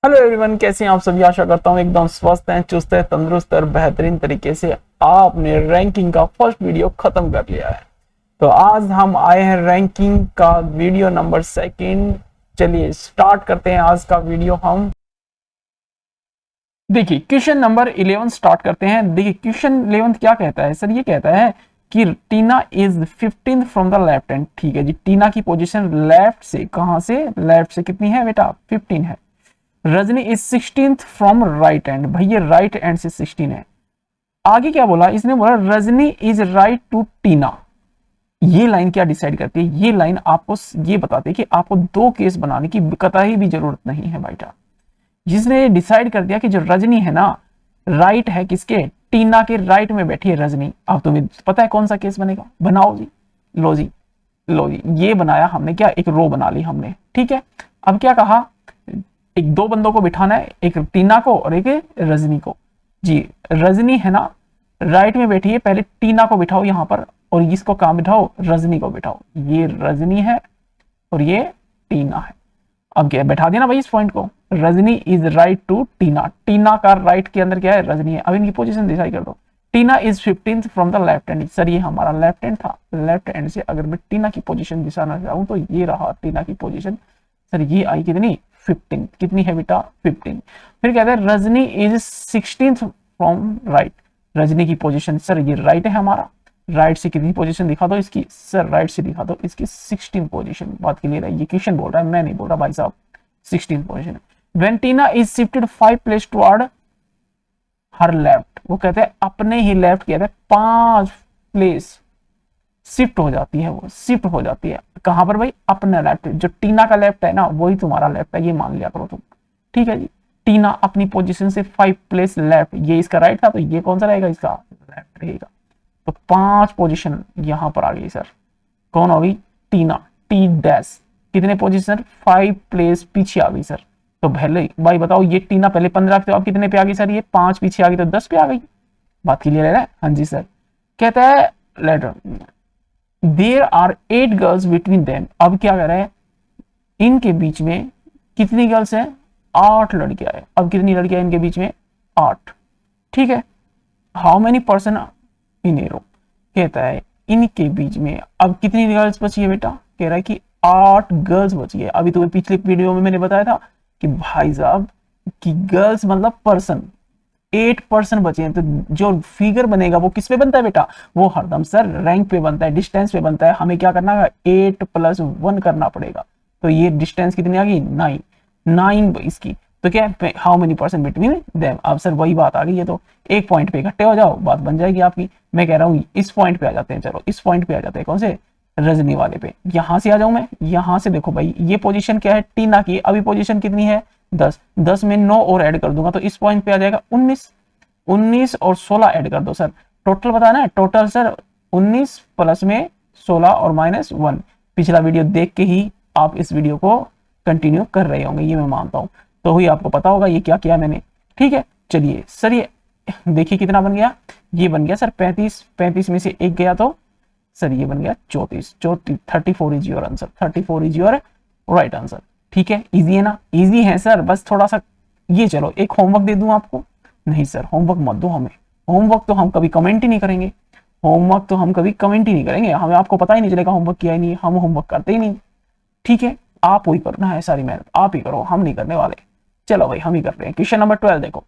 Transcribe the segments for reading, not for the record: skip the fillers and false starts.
Hello everyone, कैसे हैं आप सभी। आशा करता हूँ एकदम स्वस्थ हैं, चुस्त हैं, तंदुरुस्त और बेहतरीन तरीके से आपने रैंकिंग का फर्स्ट वीडियो खत्म कर लिया है। तो आज हम आए हैं रैंकिंग का वीडियो नंबर सेकंड। चलिए स्टार्ट करते हैं आज का वीडियो। हम देखिए क्वेश्चन नंबर 11 स्टार्ट करते हैं। देखिए क्वेश्चन 11 क्या कहता है सर, ये कहता है कि Tina is 15th from the left hand. ठीक है जी, टीना की पोजीशन लेफ्ट से, कहां से, लेफ्ट से कितनी है बेटा, 15 है। Rajni is 16th from right hand, भाई ये राइट हैंड से 16 है। आगे क्या बोला, इसने बोला रजनी इज राइट टू टीना। ये लाइन क्या डिसाइड करती है, ये लाइन आपको ये बताती है कि आपको दो केस बनाने की कतई भी जरूरत नहीं है बेटा। जिसने डिसाइड कर दिया कि जो रजनी है ना, राइट है किसके, टीना के राइट में बैठी है रजनी। अब तुम्हें पता है कौन सा केस बनेगा, बनाओ जी। लो जी, लो जी, ये बनाया हमने, क्या एक रो बना ली हमने। ठीक है, अब क्या कहा, एक दो बंदों को बिठाना है, एक टीना को और एक रजनी को। जी रजनी है ना, राइट में बैठी है, पहले टीना को बिठाओ यहां पर और इसको कहां बिठाओ, रजनी को बिठाओ। ये रजनी है और ये टीना है। अब क्या बैठा दिया ना भाई इस पॉइंट को, रजनी इज राइट टू टीना। टीना का राइट के अंदर क्या है, रजनी है। अब इनकी पोजीशन डिसाइड कर दो। Tina is 15th from the left hand. Sir ये हमारा लेफ्ट हैंड था, लेफ्ट हैंड से अगर मैं टीना की पोजीशन दिखाना चाहूं तो ये रहा टीना की पोजीशन। सर ये आई कितनी, 15। कितनी है बेटा, 15। फिर कहते हैं Rajni is 16th from right. Rajni की पोजीशन, सर ये राइट है हमारा, राइट से कितनी पोजीशन दिखा दो इसकी, सर राइट से दिखा दो इसकी 16 पोजीशन। बात क्लियर है, ये क्वेश्चन बोल रहा है, मैं नहीं बोल रहा भाई साहब। 16 position. When Tina is shifted 5 place toward her left, वो कहते हैं अपने ही लेफ्ट, कहते हैं 5 प्लेस शिफ्ट हो जाती है, वो शिफ्ट हो जाती है कहां पर भाई, अपने लेफ्ट। जो टीना का लेफ्ट है ना वही तुम्हारा लेफ्ट है, ये मान लिया करो तुम। ठीक है जी, टीना अपनी पोजीशन से 5 प्लेस लेफ्ट, ये इसका राइट था तो ये कौन सा रहेगा, इसका लेफ्ट रहेगा। तो 5 पोजीशन यहां पर आ गई सर, कौन होगी, टीना, टी डैश। कितने पोजीशन, 5 प्लेस पीछे आ गई सर। तो पहले भाई बताओ, ये टीना पहले 15 पे, अब कितने पे आ गई सर, ये 5 पीछे आ गई तो 10 पे आ गई। बात क्लियर है, हाँ जी सर। कहता है later there are 8 girls between them. अब क्या कर रहे हैं, इनके बीच में कितनी गर्ल्स हैं, 8 लड़कियां हैं। अब कितनी लड़कियां इनके बीच में, 8। ठीक है, how many person in a रो, कहता है इनके बीच में अब कितनी गर्ल्स बची है बेटा, कह रहा है कि 8 गर्ल्स बची है। अभी तुम्हें पिछले वीडियो में मैंने बताया था कि भाई साहब कि गर्ल्स मतलब पर्सन, 8% बचे हैं। तो जो फिगर बनेगा वो किस पे बनता है बेटा, वो हरदम सर रैंक पे बनता है, डिस्टेंस पे बनता है। हमें क्या करना है, 8 + 1 करना पड़ेगा। तो ये डिस्टेंस कितनी आ गई, 9 इसकी। तो क्या है, how many person between them. अब सर वही बात आ गई है, तो एक पॉइंट पे इकट्ठे हो जाओ, बात बन जाएगी आपकी। मैं कह रहा हूँ इस पॉइंट पे आ जाते हैं, चलो इस पॉइंट पे आ जाते हैं, कौन से, रजनी वाले पे। यहां से आ जाऊं मैं, यहां से देखो भाई ये पोजीशन क्या है, टीना की। अभी पोजीशन कितनी है, 10। 10 में 9 और ऐड कर दूंगा तो इस पॉइंट पे आ जाएगा 19। 19 और 16 ऐड कर दो सर, टोटल बताना है। टोटल सर 19 प्लस में 16 और -1। पिछला वीडियो देख के ही आप इस वीडियो को कंटिन्यू कर रहे होंगे, ये मैं मानता हूं। तो ही आपको पता होगा ये क्या किया मैंने। ठीक है, चलिए सर ये देखिए कितना बन गया, ये बन गया सर 35। 35 में से एक गया तो सर ये बन गया 34। 34 is your answer, 34 is your right answer. ठीक है, इजी है ना, इजी है सर, बस थोड़ा सा ये। चलो एक होमवर्क दे दूं आपको, नहीं सर होमवर्क मत दो हमें, होमवर्क तो हम कभी कमेंट ही नहीं करेंगे, होमवर्क तो हम कभी कमेंट ही नहीं करेंगे, हमें आपको पता ही नहीं चलेगा होमवर्क किया ही नहीं, हम होमवर्क करते ही नहीं। ठीक है, आप वही करना है, सारी मेहनत आप ही करो, हम नहीं करने वाले। चलो भाई हम ही कर रहे हैं। क्वेश्चन नंबर 12 देखो,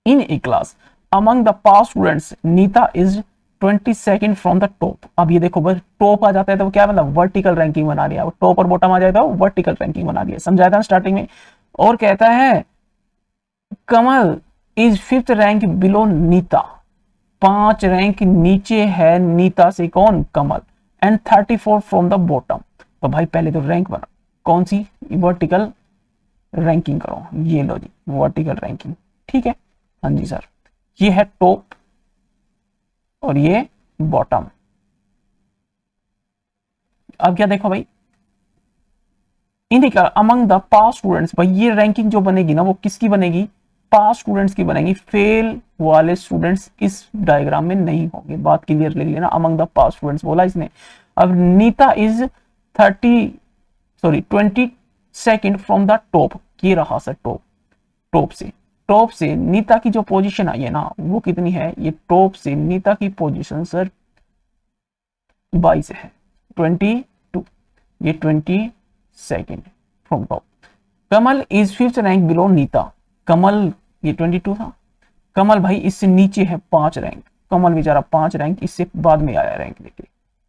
in a class among the pass students Nita is 22nd from the top. अब ये देखो बस टॉप आ जाता है तो क्या मतलब, वर्टिकल रैंकिंग बना रही है। टॉप और बॉटम आ जाए तो वर्टिकल रैंकिंग बना रही है, समझाया था स्टार्टिंग में। और कहता है Kamal is 5th rank below Nita, 5 rank नीचे है नीता से, कौन, Kamal. And 34 from the bottom. तो भाई पहले तो रैंक बना, कौन सी, वर्टिकल रैंकिंग करो। ये लो जी वर्टिकल रैंकिंग। ठीक है, हाँ जी सर, ये है टॉप और ये बॉटम। अब क्या देखो भाई, indica among the pass students, भाई ये रैंकिंग जो बनेगी ना वो किसकी बनेगी, पास स्टूडेंट्स की बनेगी। फेल वाले स्टूडेंट्स इस डायग्राम में नहीं होंगे, बात क्लियर ले लेना। अमंग द पास स्टूडेंट्स बोला इसने। अब Neeta is 22nd from the top, ये रहा सर टॉप। टॉप से नीता की जो पोजीशन आई है ना वो कितनी है, ये टॉप से नीता की पोजीशन सर 22 है, 22, ये 22 from top. Kamal is 5th rank below Nita, Kamal ये 22 था, कमल भाई इससे नीचे है 5 रैंक, कमल बेचारा 5 रैंक इससे बाद में आया रैंक लेके,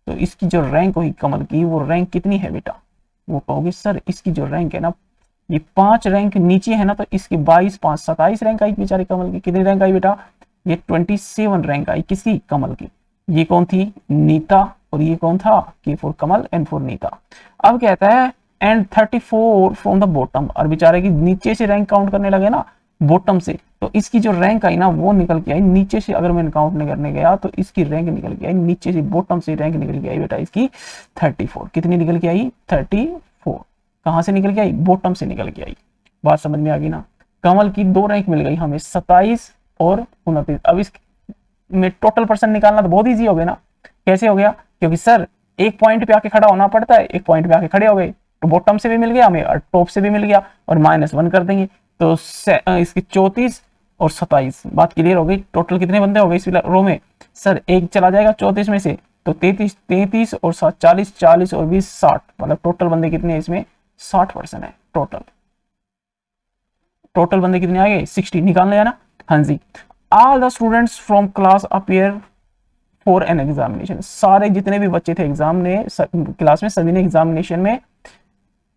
तो इसकी जो रैंक हुई कमल की वो रैंक कितनी है बेटा, वो कहोगे सर इसकी जो रैंक है ना ये 5 रैंक नीचे है ना, तो इसकी 22 5 27 रैंक आई बेचारे कमल की। कितनी रैंक आई बेटा, ये 27 रैंक आई किसकी, कमल की। ये कौन थी, नीता, और ये कौन था, K for Kamal and for Neeta. अब कहता है एंड 34 फ्रॉम द बॉटम, और बेचारे की नीचे से रैंक काउंट करने लगे ना बॉटम से, तो इसकी जो रैंक आई ना वो निकल के आई नीचे से, अगर मैं काउंट नहीं करने गया तो इसकी रैंक निकल के आई नीचे से, बॉटम से रैंक निकल के आई बेटा इसकी 34। कितनी निकल के आई, 34। कहां से निकल के आई, बॉटम से निकल के आई। बात समझ में आ गई ना। कमल की 2 रैंक मिल गई हमें, 27 और 29। अब इस में टोटल पर्सन निकालना तो बहुत ईजी हो गया ना। कैसे हो गया, क्योंकि सर एक पॉइंट पे आके खड़ा होना पड़ता है, एक पॉइंट पे आके खड़े हो गए तो बॉटम से भी मिल गया हमें और टॉप से भी मिल गया, और -1 कर देंगे तो इसकी 34 और 27। बात क्लियर हो गई। टोटल कितने बंदे हो गए इस रो में, सर एक चला जाएगा 34 में से, तो 33 और 40 40 और 20 60, मतलब टोटल बंदे कितने हैं इसमें, 60% है टोटल बंदे कितने आ गए, 60 निकालना है ना। हाँ जी, all the students from class appear for an examination, सारे जितने भी बच्चे थे एग्जाम ने क्लास में सभी ने एग्जामिनेशन में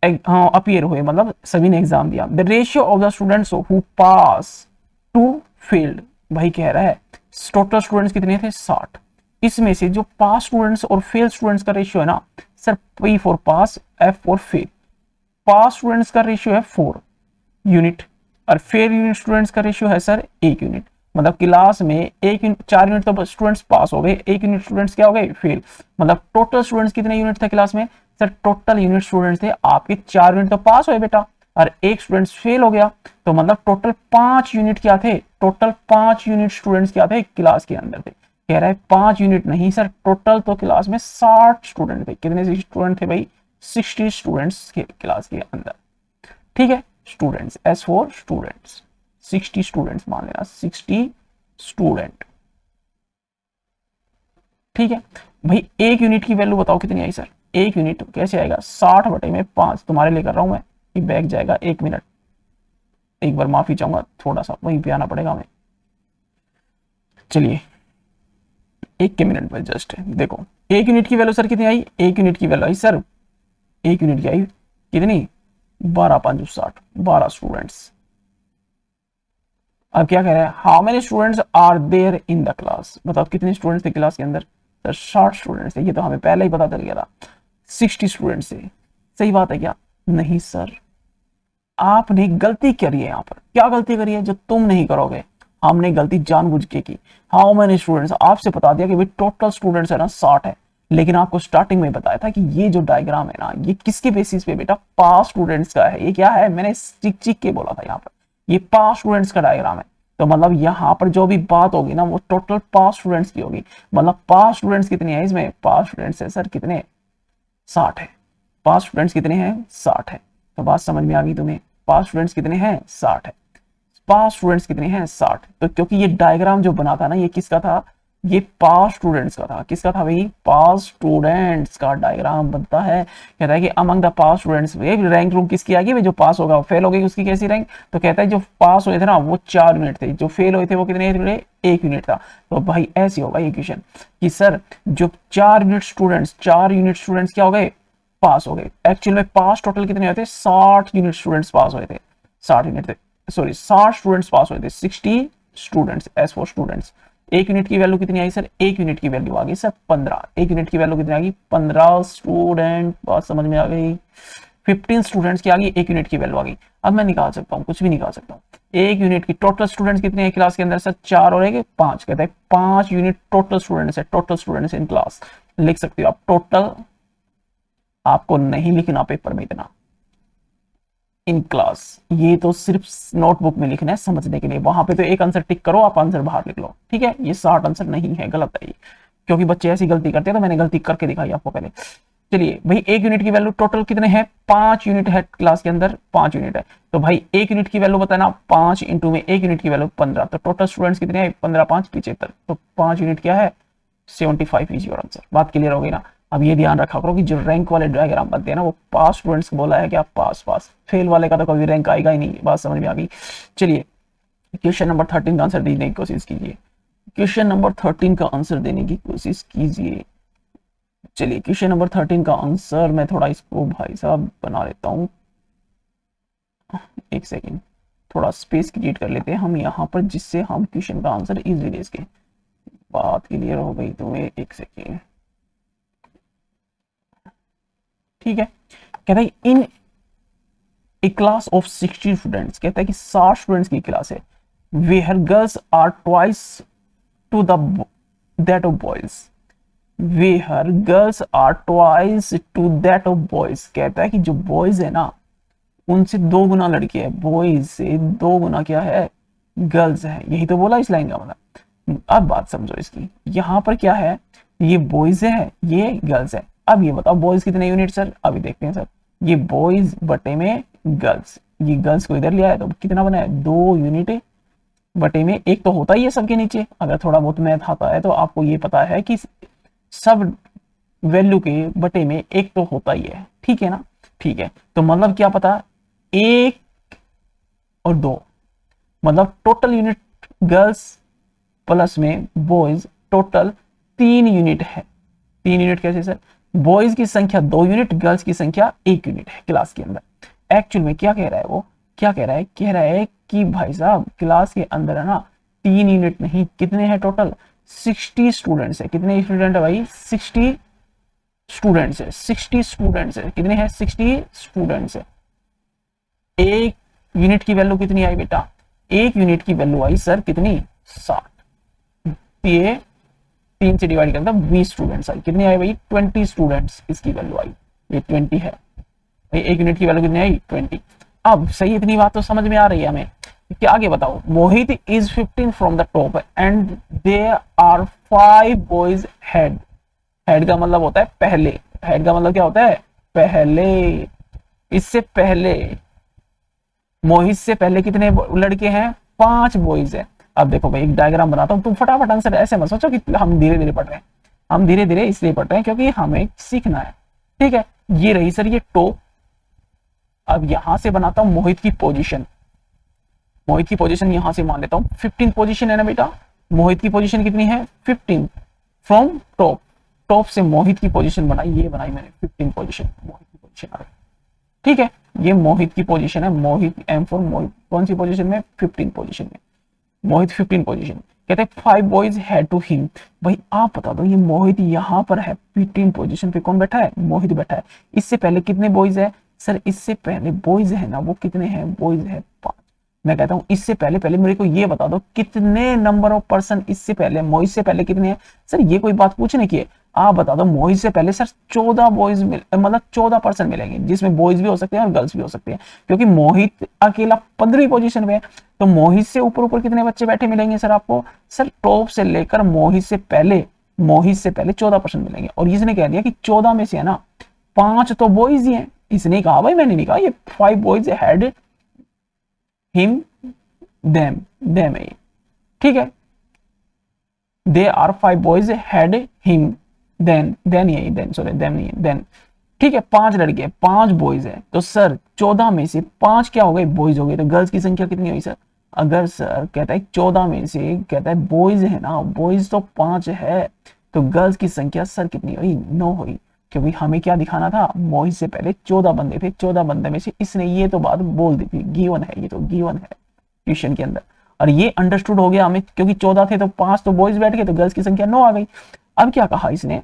अपीयर हुए, मतलब सभी ने एग्जाम दिया। The ratio of the students who pass to failed, भाई कह रहा है टोटल स्टूडेंट्स कितने थे, 60। इसमें से जो पास स्टूडेंट्स और फेल स्टूडेंट्स का रेशियो है ना sir, P for pass, F for fail. Pass students का रेशियो है 4 यूनिट और फेल यूनिट स्टूडेंट्स का रेशियो है सर 1 यूनिट। मतलब क्लास में 4 यूनिट तो स्टूडेंट्स पास हो गए, 1 यूनिट स्टूडेंट्स क्या हो गए, फेल। मतलब टोटल स्टूडेंट्स कितने यूनिट थे क्लास में, सर टोटल यूनिट स्टूडेंट्स थे आपके 4 यूनिट तो पास हुए बेटा और 1 स्टूडेंट्स फेल हो गया, तो मतलब टोटल 5 यूनिट क्या थे, टोटल 5 यूनिट स्टूडेंट्स क्या थे क्लास के अंदर थे। कह रहा है 5 यूनिट नहीं सर, टोटल तो क्लास में 60 स्टूडेंट थे। कितने स्टूडेंट थे भाई, 60 स्टूडेंट्स के क्लास के अंदर। ठीक है, students, S for students, 60 students मान लेना, 60 स्टूडेंट। ठीक है भाई, 1 यूनिट की वैल्यू बताओ कितनी आई सर, 1 यूनिट कैसे आएगा, 60/5 तुम्हारे लिए कर रहा हूं मैं, ये बैग जाएगा 1 मिनट, एक बार माफी चाहूंगा, थोड़ा सा वहीं पे आना पड़ेगा हमें। चलिए 1 के मिनट में जस्ट देखो 1 यूनिट की वैल्यू सर कितनी आई, 1 यूनिट की वैल्यू आई सर, 1 यूनिट की आई कितनी, 12/5 12 स्टूडेंट्स। अब क्या कह रहे हैं, how many students are there in the class, बताओ कितने स्टूडेंट्स थे क्लास के अंदर, सर 60 स्टूडेंट्स थे। ये तो हमें पहले ही पता चल गया था, 60 स्टूडेंट्स थे। सही बात है क्या, नहीं सर, आपने गलती करी है। यहाँ पर क्या गलती करी है जो तुम नहीं करोगे, हमने गलती जानबूझ के की। हाउ मेनी स्टूडेंट्स, आपसे बता दिया कि भाई टोटल स्टूडेंट्स है ना 60 है, लेकिन आपको स्टार्टिंग में बताया था कि ये जो डायग्राम है ना ये किसके बेसिस पे बेटा, पास स्टूडेंट्स का है। ये क्या है, मैंने चिक चिक के बोला था यहाँ पर, ये पास स्टूडेंट्स का डायग्राम है। तो मतलब यहाँ पर जो भी बात होगी ना वो टोटल पास स्टूडेंट्स की होगी। मतलब पास स्टूडेंट्स कितने हैं इसमें, पास स्टूडेंट्स है सर कितने, 60 है। पास स्टूडेंट्स कितने हैं, 60 है। तो बात समझ में आ गई तुम्हें, पास स्टूडेंट्स कितने हैं, 60 है। पास स्टूडेंट्स कितने हैं, 60। तो क्योंकि ये डायग्राम जो बना था ना ये किसका था, ये पास स्टूडेंट्स का था। किसका था भाई, पास स्टूडेंट्स का डायग्राम बनता है। कहता है कि among the pass students, rank room किसकी आएगी भाई, जो पास होगा, फेल हो गई उसकी कैसी रैंक। तो कहता है जो पास हुए थे ना वो 4 यूनिट थे, जो फेल हुए थे वो कितने थे, 1 यूनिट था। तो भाई ऐसी होगा ये क्वेश्चन कि सर जो 4 यूनिट स्टूडेंट्स क्या हो गए, पास हो गए। एक्चुअल में पास टोटल कितने हुए थे, 60 यूनिट स्टूडेंट्स पास हुए थे, 60 यूनिट थे, सॉरी 60 स्टूडेंट्स पास हुए थे, 60 students, S for students. 1 unit की वैल्यू कितनी आई सर, 1 यूनिट की वैल्यू आ गई सर 15। 1 यूनिट की वैल्यू कितनी आ गई, 15 स्टूडेंट। बात समझ में आ गई, 15 स्टूडेंट्स की आ गई, 1 यूनिट की वैल्यू आ गई। अब मैं निकाल सकता हूँ, कुछ भी निकाल सकता हूँ। 1 यूनिट की टोटल स्टूडेंट्स कितने हैं क्लास के अंदर सर, 4 और 5। कहता है 5 यूनिट टोटल स्टूडेंट्स है, टोटल स्टूडेंट्स इन क्लास। लिख सकते हो आप टोटल, आपको नहीं लिखना पेपर में इतना, इन क्लास। ये तो सिर्फ नोटबुक में लिखना है समझने के लिए, वहां पे तो एक आंसर टिक करो, आप आंसर बाहर लिख लो। ठीक है, ये 60 आंसर नहीं है, गलत है ये, क्योंकि बच्चे ऐसी गलती करते हैं। तो मैंने गलती करके दिखाई आपको पहले। चलिए भाई, एक यूनिट की वैल्यू टोटल कितने हैं, 5 यूनिट है क्लास के अंदर, 5 यूनिट है। तो भाई एक यूनिट की वैल्यू बताना, 5 इंटू में एक यूनिट की वैल्यू 15, तो टोटल स्टूडेंट्स कितने हैं, 15 5 75, तो 5 यूनिट क्या है, 75 इज योर आंसर। बात क्लियर हो गई ना। अब ये ध्यान रखा करो कि जो रैंक वाले डायग्राम बनते हैं ना, वो पास स्टूडेंट्स को बोला है कि आप पास पास, फेल वाले का तो कभी रैंक आएगा ही नहीं। बात समझ में आ गई। चलिए क्वेश्चन नंबर 13 का आंसर देने की कोशिश कीजिए। क्वेश्चन नंबर 13 का आंसर देने की कोशिश कीजिए। चलिए क्वेश्चन नंबर 13 का आंसर मैं थोड़ा इसको भाई साहब बना लेता हूँ, एक सेकेंड, थोड़ा स्पेस क्रिएट कर लेते हैं हम यहाँ पर, जिससे हम क्वेश्चन का आंसर इजीली दे सके। बात क्लियर हो गई तुम्हें, एक सेकेंड, ठीक है। कहता है in a class of 60 students, कहता है कि 60 स्टूडेंट्स की क्लास है, where girls are twice to the that of boys, where girls are twice to that of boys. कहता है कि जो बॉयज है ना, उनसे 2 गुना लड़के हैं, बॉयज से 2 गुना क्या है, गर्ल्स है। यही तो बोला इस लाइन का मतलब। अब बात समझो इसकी, यहाँ पर क्या है, ये बॉयज है, ये गर्ल्स है। अब ये बताओ बॉयज कितने यूनिट सर, अभी देखते हैं सर। ये बॉयज बटे में गर्ल्स, ये गर्ल्स को इधर लिया है तो कितना बना है, 2 यूनिट बटे में एक तो होता ही है सबके नीचे। अगर थोड़ा बहुत मैथ आता है तो आपको ये पता है कि सब वैल्यू के बटे में एक तो होता ही है, ठीक है ना। ठीक है, तो मतलब क्या पता, 1 और 2, मतलब टोटल यूनिट गर्ल्स प्लस में बॉयज, टोटल 3 यूनिट है। 3 यूनिट कैसे सर, बॉयज की संख्या 2 यूनिट, गर्ल्स की संख्या 1 यूनिट है क्लास के अंदर। एक्चुअल में क्या कह रहा है वो, क्या कह रहा है, कह रहा है कि भाई साहब क्लास के अंदर है ना 3 यूनिट नहीं, कितने हैं टोटल, 60 स्टूडेंट्स है। कितने स्टूडेंट है भाई, 60 स्टूडेंट्स है, 60 स्टूडेंट्स है। कितने हैं, 60 स्टूडेंट्स है। एक यूनिट की वैल्यू कितनी आई बेटा, एक यूनिट की वैल्यू आई सर कितनी, 60। ये 3 से डिवाइड करता 20 स्टूडेंट्स आई, कितनी आई भाई, 20 स्टूडेंट्स इसकी वैल्यू आई, ये 20 है भाई। एक यूनिट की वैल्यू कितनी आई, 20। अब सही, इतनी बात तो समझ में आ रही है हमें। क्या आगे बताओ, Mohit is 15 from the top and there are 5 boys head. Head का मतलब होता है पहले, हेड का मतलब क्या होता है, पहले। इससे पहले, मोहित से पहले कितने लड़के हैं, 5 बॉयज है। अब देखो भाई एक डायग्राम बनाता हूं, तुम फटाफट आंसर, ऐसे मत सोचो कि हम धीरे धीरे पढ़ रहे हैं। हम धीरे धीरे इसलिए पढ़ रहे हैं क्योंकि हमें सीखना है, ठीक है। ये रही सर ये टॉप। अब यहां से बनाता हूं मोहित की पोजीशन। मोहित की पोजीशन यहां से मान लेता हूं 15 पोजीशन है ना बेटा, मोहित की पोजीशन कितनी है, 15 फ्रॉम टॉप। टॉप से मोहित की पोजीशन बनाई, ये बनाई मैंने 15 पोजीशन, मोहित की पोजीशन आ गई, ठीक है। ये मोहित की पोजीशन है, मोहित एम फॉर मोहित, कौन सी पोजीशन में, 15 पोजीशन में, मोहित 15 पोजीशन। कहते हैं 5 बॉयज हैड टू हिम। भाई आप बता दो, ये मोहित यहाँ पर है 15 पोजीशन पे, कौन बैठा है, मोहित बैठा है। इससे पहले कितने बॉयज है सर, इससे पहले बॉयज है ना, वो कितने हैं, बॉयज है 5। मैं कहता हूं इससे पहले, पहले मेरे को ये बता दो कितने नंबर ऑफ पर्सन इससे पहले, मोहित से पहले कितने हैं सर, ये कोई बात पूछने की है। आप बता दो मोहित से पहले सर 14 बॉयज, मतलब 14 पर्सन मिलेंगे, जिसमें बॉयज भी हो सकते हैं और गर्ल्स भी हो सकते हैं, क्योंकि मोहित अकेला 15वीं पोजीशन पे है। तो मोहित से ऊपर ऊपर कितने बच्चे बैठे मिलेंगे सर आपको, सर टॉप से लेकर मोहित से पहले, मोहित से पहले 14 पर्सन मिलेंगे। और इसने कह दिया कि 14 में से है ना 5 तो बॉयज ही हैं। इसने कहा भाई, मैंने नहीं कहा, ये 5 boys had him them, them है, ठीक है। They are 5 boys had him then, then यही, देन सॉरी, देम नहीं है, देन, ठीक है। 5 लड़के, 5 बॉयज है, तो सर 14 में से 5 क्या हो गए, बॉयज हो गए। तो गर्ल्स की संख्या कितनी हुई सर, अगर सर कहता है 14 में से कहता है बॉयज है ना, बॉयज तो 5 है, तो गर्ल्स की संख्या सर कितनी हुई, 9 हुई। क्योंकि हमें क्या दिखाना था, मोहित से पहले 14 बंदे थे, 14 बंदे में से इसने ये तो बात बोल दी थी, गिवन है, ये तो गिवन है क्वेश्चन के अंदर। और ये अंडरस्टूड हो गया हमें, क्योंकि 14 थे तो 5 तो बॉयज बैठ गए, तो गर्ल्स की संख्या 9 आ गई। अब क्या कहा इसने,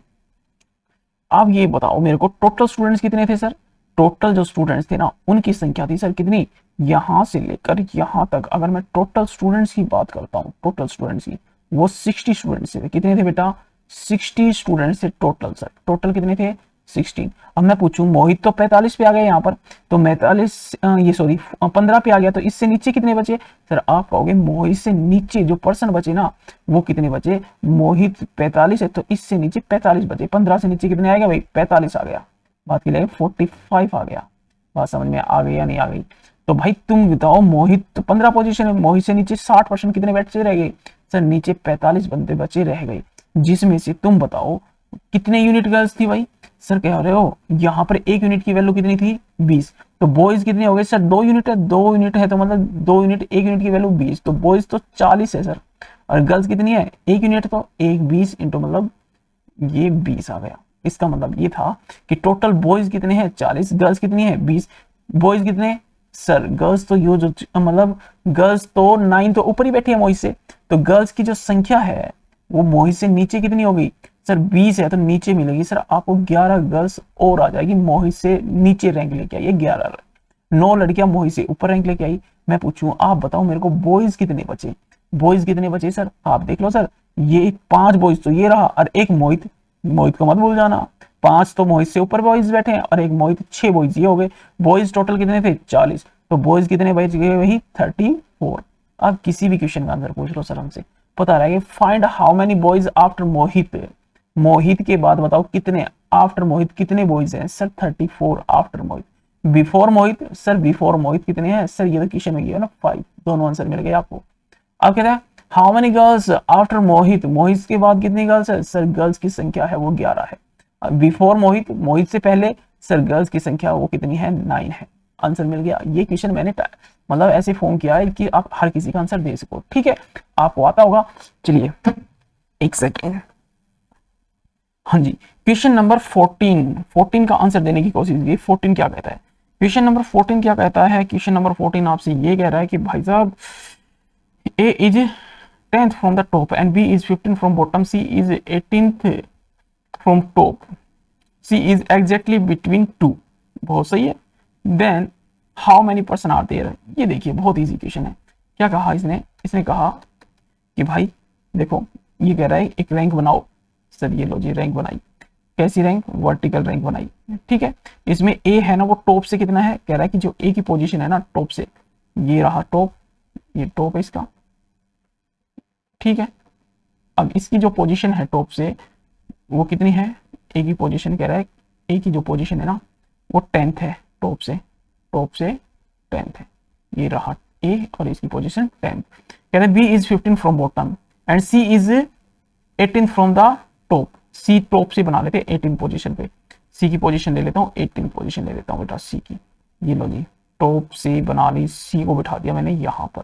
अब ये बताओ मेरे को टोटल स्टूडेंट्स कितने थे सर, टोटल जो स्टूडेंट्स थे ना उनकी संख्या थी सर कितनी, यहां से लेकर यहां तक। अगर मैं टोटल स्टूडेंट्स की बात करता हूं, टोटल स्टूडेंट्स की, वो 60 स्टूडेंट्स थे। कितने थे बेटा, 60 स्टूडेंट्स थे टोटल सर, टोटल कितने थे, 16। अब मैं पूछूं मोहित तो 45 पे आ गया यहाँ पर, तो 45 ये सॉरी 15 पे आ गया, तो इससे नीचे कितने बचे सर, आप कहोगे मोहित से नीचे जो पर्सन बचे ना वो कितने बचे, मोहित 45 है तो इससे नीचे 45 बचे, 15 से नीचे कितने आएगा भाई, 45 आ गया, बात की जाए 45 आ गया। बात समझ में आ गई या नहीं आ गई? तो भाई तुम बताओ, मोहित तो 15 पोजीशन है, मोहित से नीचे 60% कितने बच्चे रह गए? सर नीचे 45 बंदे बचे रह गए, जिसमें से तुम बताओ कितने यूनिट गर्ल्स थी भाई? सर कह रहे हो यहाँ पर एक यूनिट की वैल्यू कितनी थी? 20। तो बॉयज कितने हो गए सर? 2 यूनिट है, 2 यूनिट है तो मतलब 2 यूनिट, एक यूनिट की वैल्यू 20, तो बॉयज तो 40 है सर। और गर्ल्स कितनी है? एक यूनिट, तो एक 20 इंटू मतलब ये 20 आ गया। इसका मतलब ये था कि टोटल बॉयज कितने हैं? 40, गर्ल्स कितनी है? 20। बॉयज कितने? सर गर्ल्स तो यो जो मतलब गर्ल्स तो 9 तो ऊपर ही बैठी है मोहित से, तो गर्ल्स की जो संख्या है वो मोहित से नीचे कितनी होगी? सर 20 है तो नीचे मिलेगी सर आपको 11 गर्ल्स और आ जाएगी, मोहित से नीचे रैंक लेके आई है 11। 9 लड़कियां मोहित से ऊपर रैंक लेके आई। मैं पूछूं, आप बताओ मेरे को बॉयज कितने बचे? बॉयज कितने बचे सर? आप देख लो सर, ये 5 बॉयज तो ये रहा और एक मोहित, मोहित को मत भूल जाना। 5 तो मोहित से ऊपर बॉयज बैठे हैं और एक मोहित, 6 बॉयज ये हो गए। बॉयज टोटल कितने थे? 40। तो बॉयज कितने बच गए? वही 34। अब किसी भी क्वेश्चन का आंसर पूछ लो सर हमसे, पता रहेगा find how many boys after Mohit. Mohit के बाद बताओ कितने, आफ्टर मोहित कितने बॉयज हैं? Sir 34 after Mohit. Before Mohit, sir before Mohit कितने हैं? सर ये तो क्वेश्चन में गया ना 5, दोनों आंसर मिल गए आपको। अब कहता है how many girls after Mohit, Mohit के बाद कितनी गर्ल्स है? सर गर्ल्स की संख्या है वो 11 है। बिफोर मोहित, मोहित से पहले सर गर्ल्स की संख्या वो कितनी है? 9 है। आंसर मिल गया। ये क्वेश्चन मैंने मतलब ऐसे फॉर्म किया है कि आप हर किसी का आंसर दे सको, ठीक है, आपको आता होगा। चलिए एक सेकेंड, हाँ जी, क्वेश्चन नंबर 14 का आंसर देने की कोशिश की। 14 क्या कहता है? क्वेश्चन नंबर 14 क्या कहता है? क्वेश्चन नंबर 14 आपसे ये कह रहा है कि भाई साहब A is 10th from the top and B is 15 from bottom, C is 18th from top, C is exactly between two। बहुत सही है। Then how many person are there? ये देखिए बहुत इजी क्वेश्चन है। क्या कहा इसने? इसने कहा कि भाई देखो, ये कह रहा है एक रैंक बनाओ। सर ये लो जी रैंक बनाई। कैसी रैंक? वर्टिकल रैंक बनाई, ठीक है। इसमें ए है ना वो टॉप से कितना है? कह रहा है कि जो ए की पोजीशन है ना टॉप से, ये रहा टॉप, ये टॉप है इसका, ठीक है। अब इसकी जो पोजीशन है टॉप से वो कितनी है? ए की पोजीशन कह रहा है, ए की जो पोजीशन है ना वो 10th है टॉप से, टॉप से 10th है। ये रहा ए और इसकी पोजीशन 10th। कह रहे B is 15 from bottom and C is 18 from the top. C top से बना लेते 18 पोजीशन पे, सी की पोजीशन ले लेता हूँ, 18 पोजीशन ले लेता हूँ बेटा सी की। ये लो जी टॉप से बना ली, सी को बिठा दिया मैंने यहाँ पर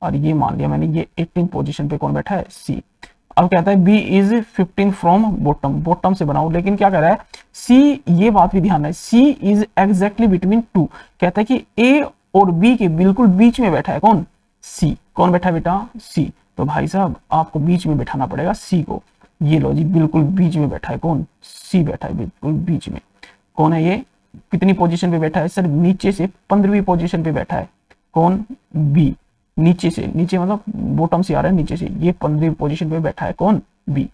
और ये मान लिया मैंने ये 18 पोजीशन पे कौन बैठा है? सी। अब कहता है B is 15 from bottom, bottom से बनाओ, लेकिन क्या कह रहा है सी, ये बात भी ध्यान है, सी इज एग्जैक्टली बिटवीन टू। कहता है कि ए और बी के बिल्कुल बीच में बैठा है कौन? सी। कौन बैठा है बेटा? सी। तो भाई साहब आपको बीच में बैठाना पड़ेगा सी को। ये लो जी बिल्कुल बीच में बैठा है कौन? सी बैठा है बिल्कुल बीच में। कौन है ये? कितनी पोजीशन पे बैठा है? सर नीचे से 15वीं पोजीशन पे बैठा है कौन? बी। नीचे से, नीचे मतलब बॉटम से आ रहा है नीचे से, ये 15वीं पोजीशन पे बैठा है कौन? बी।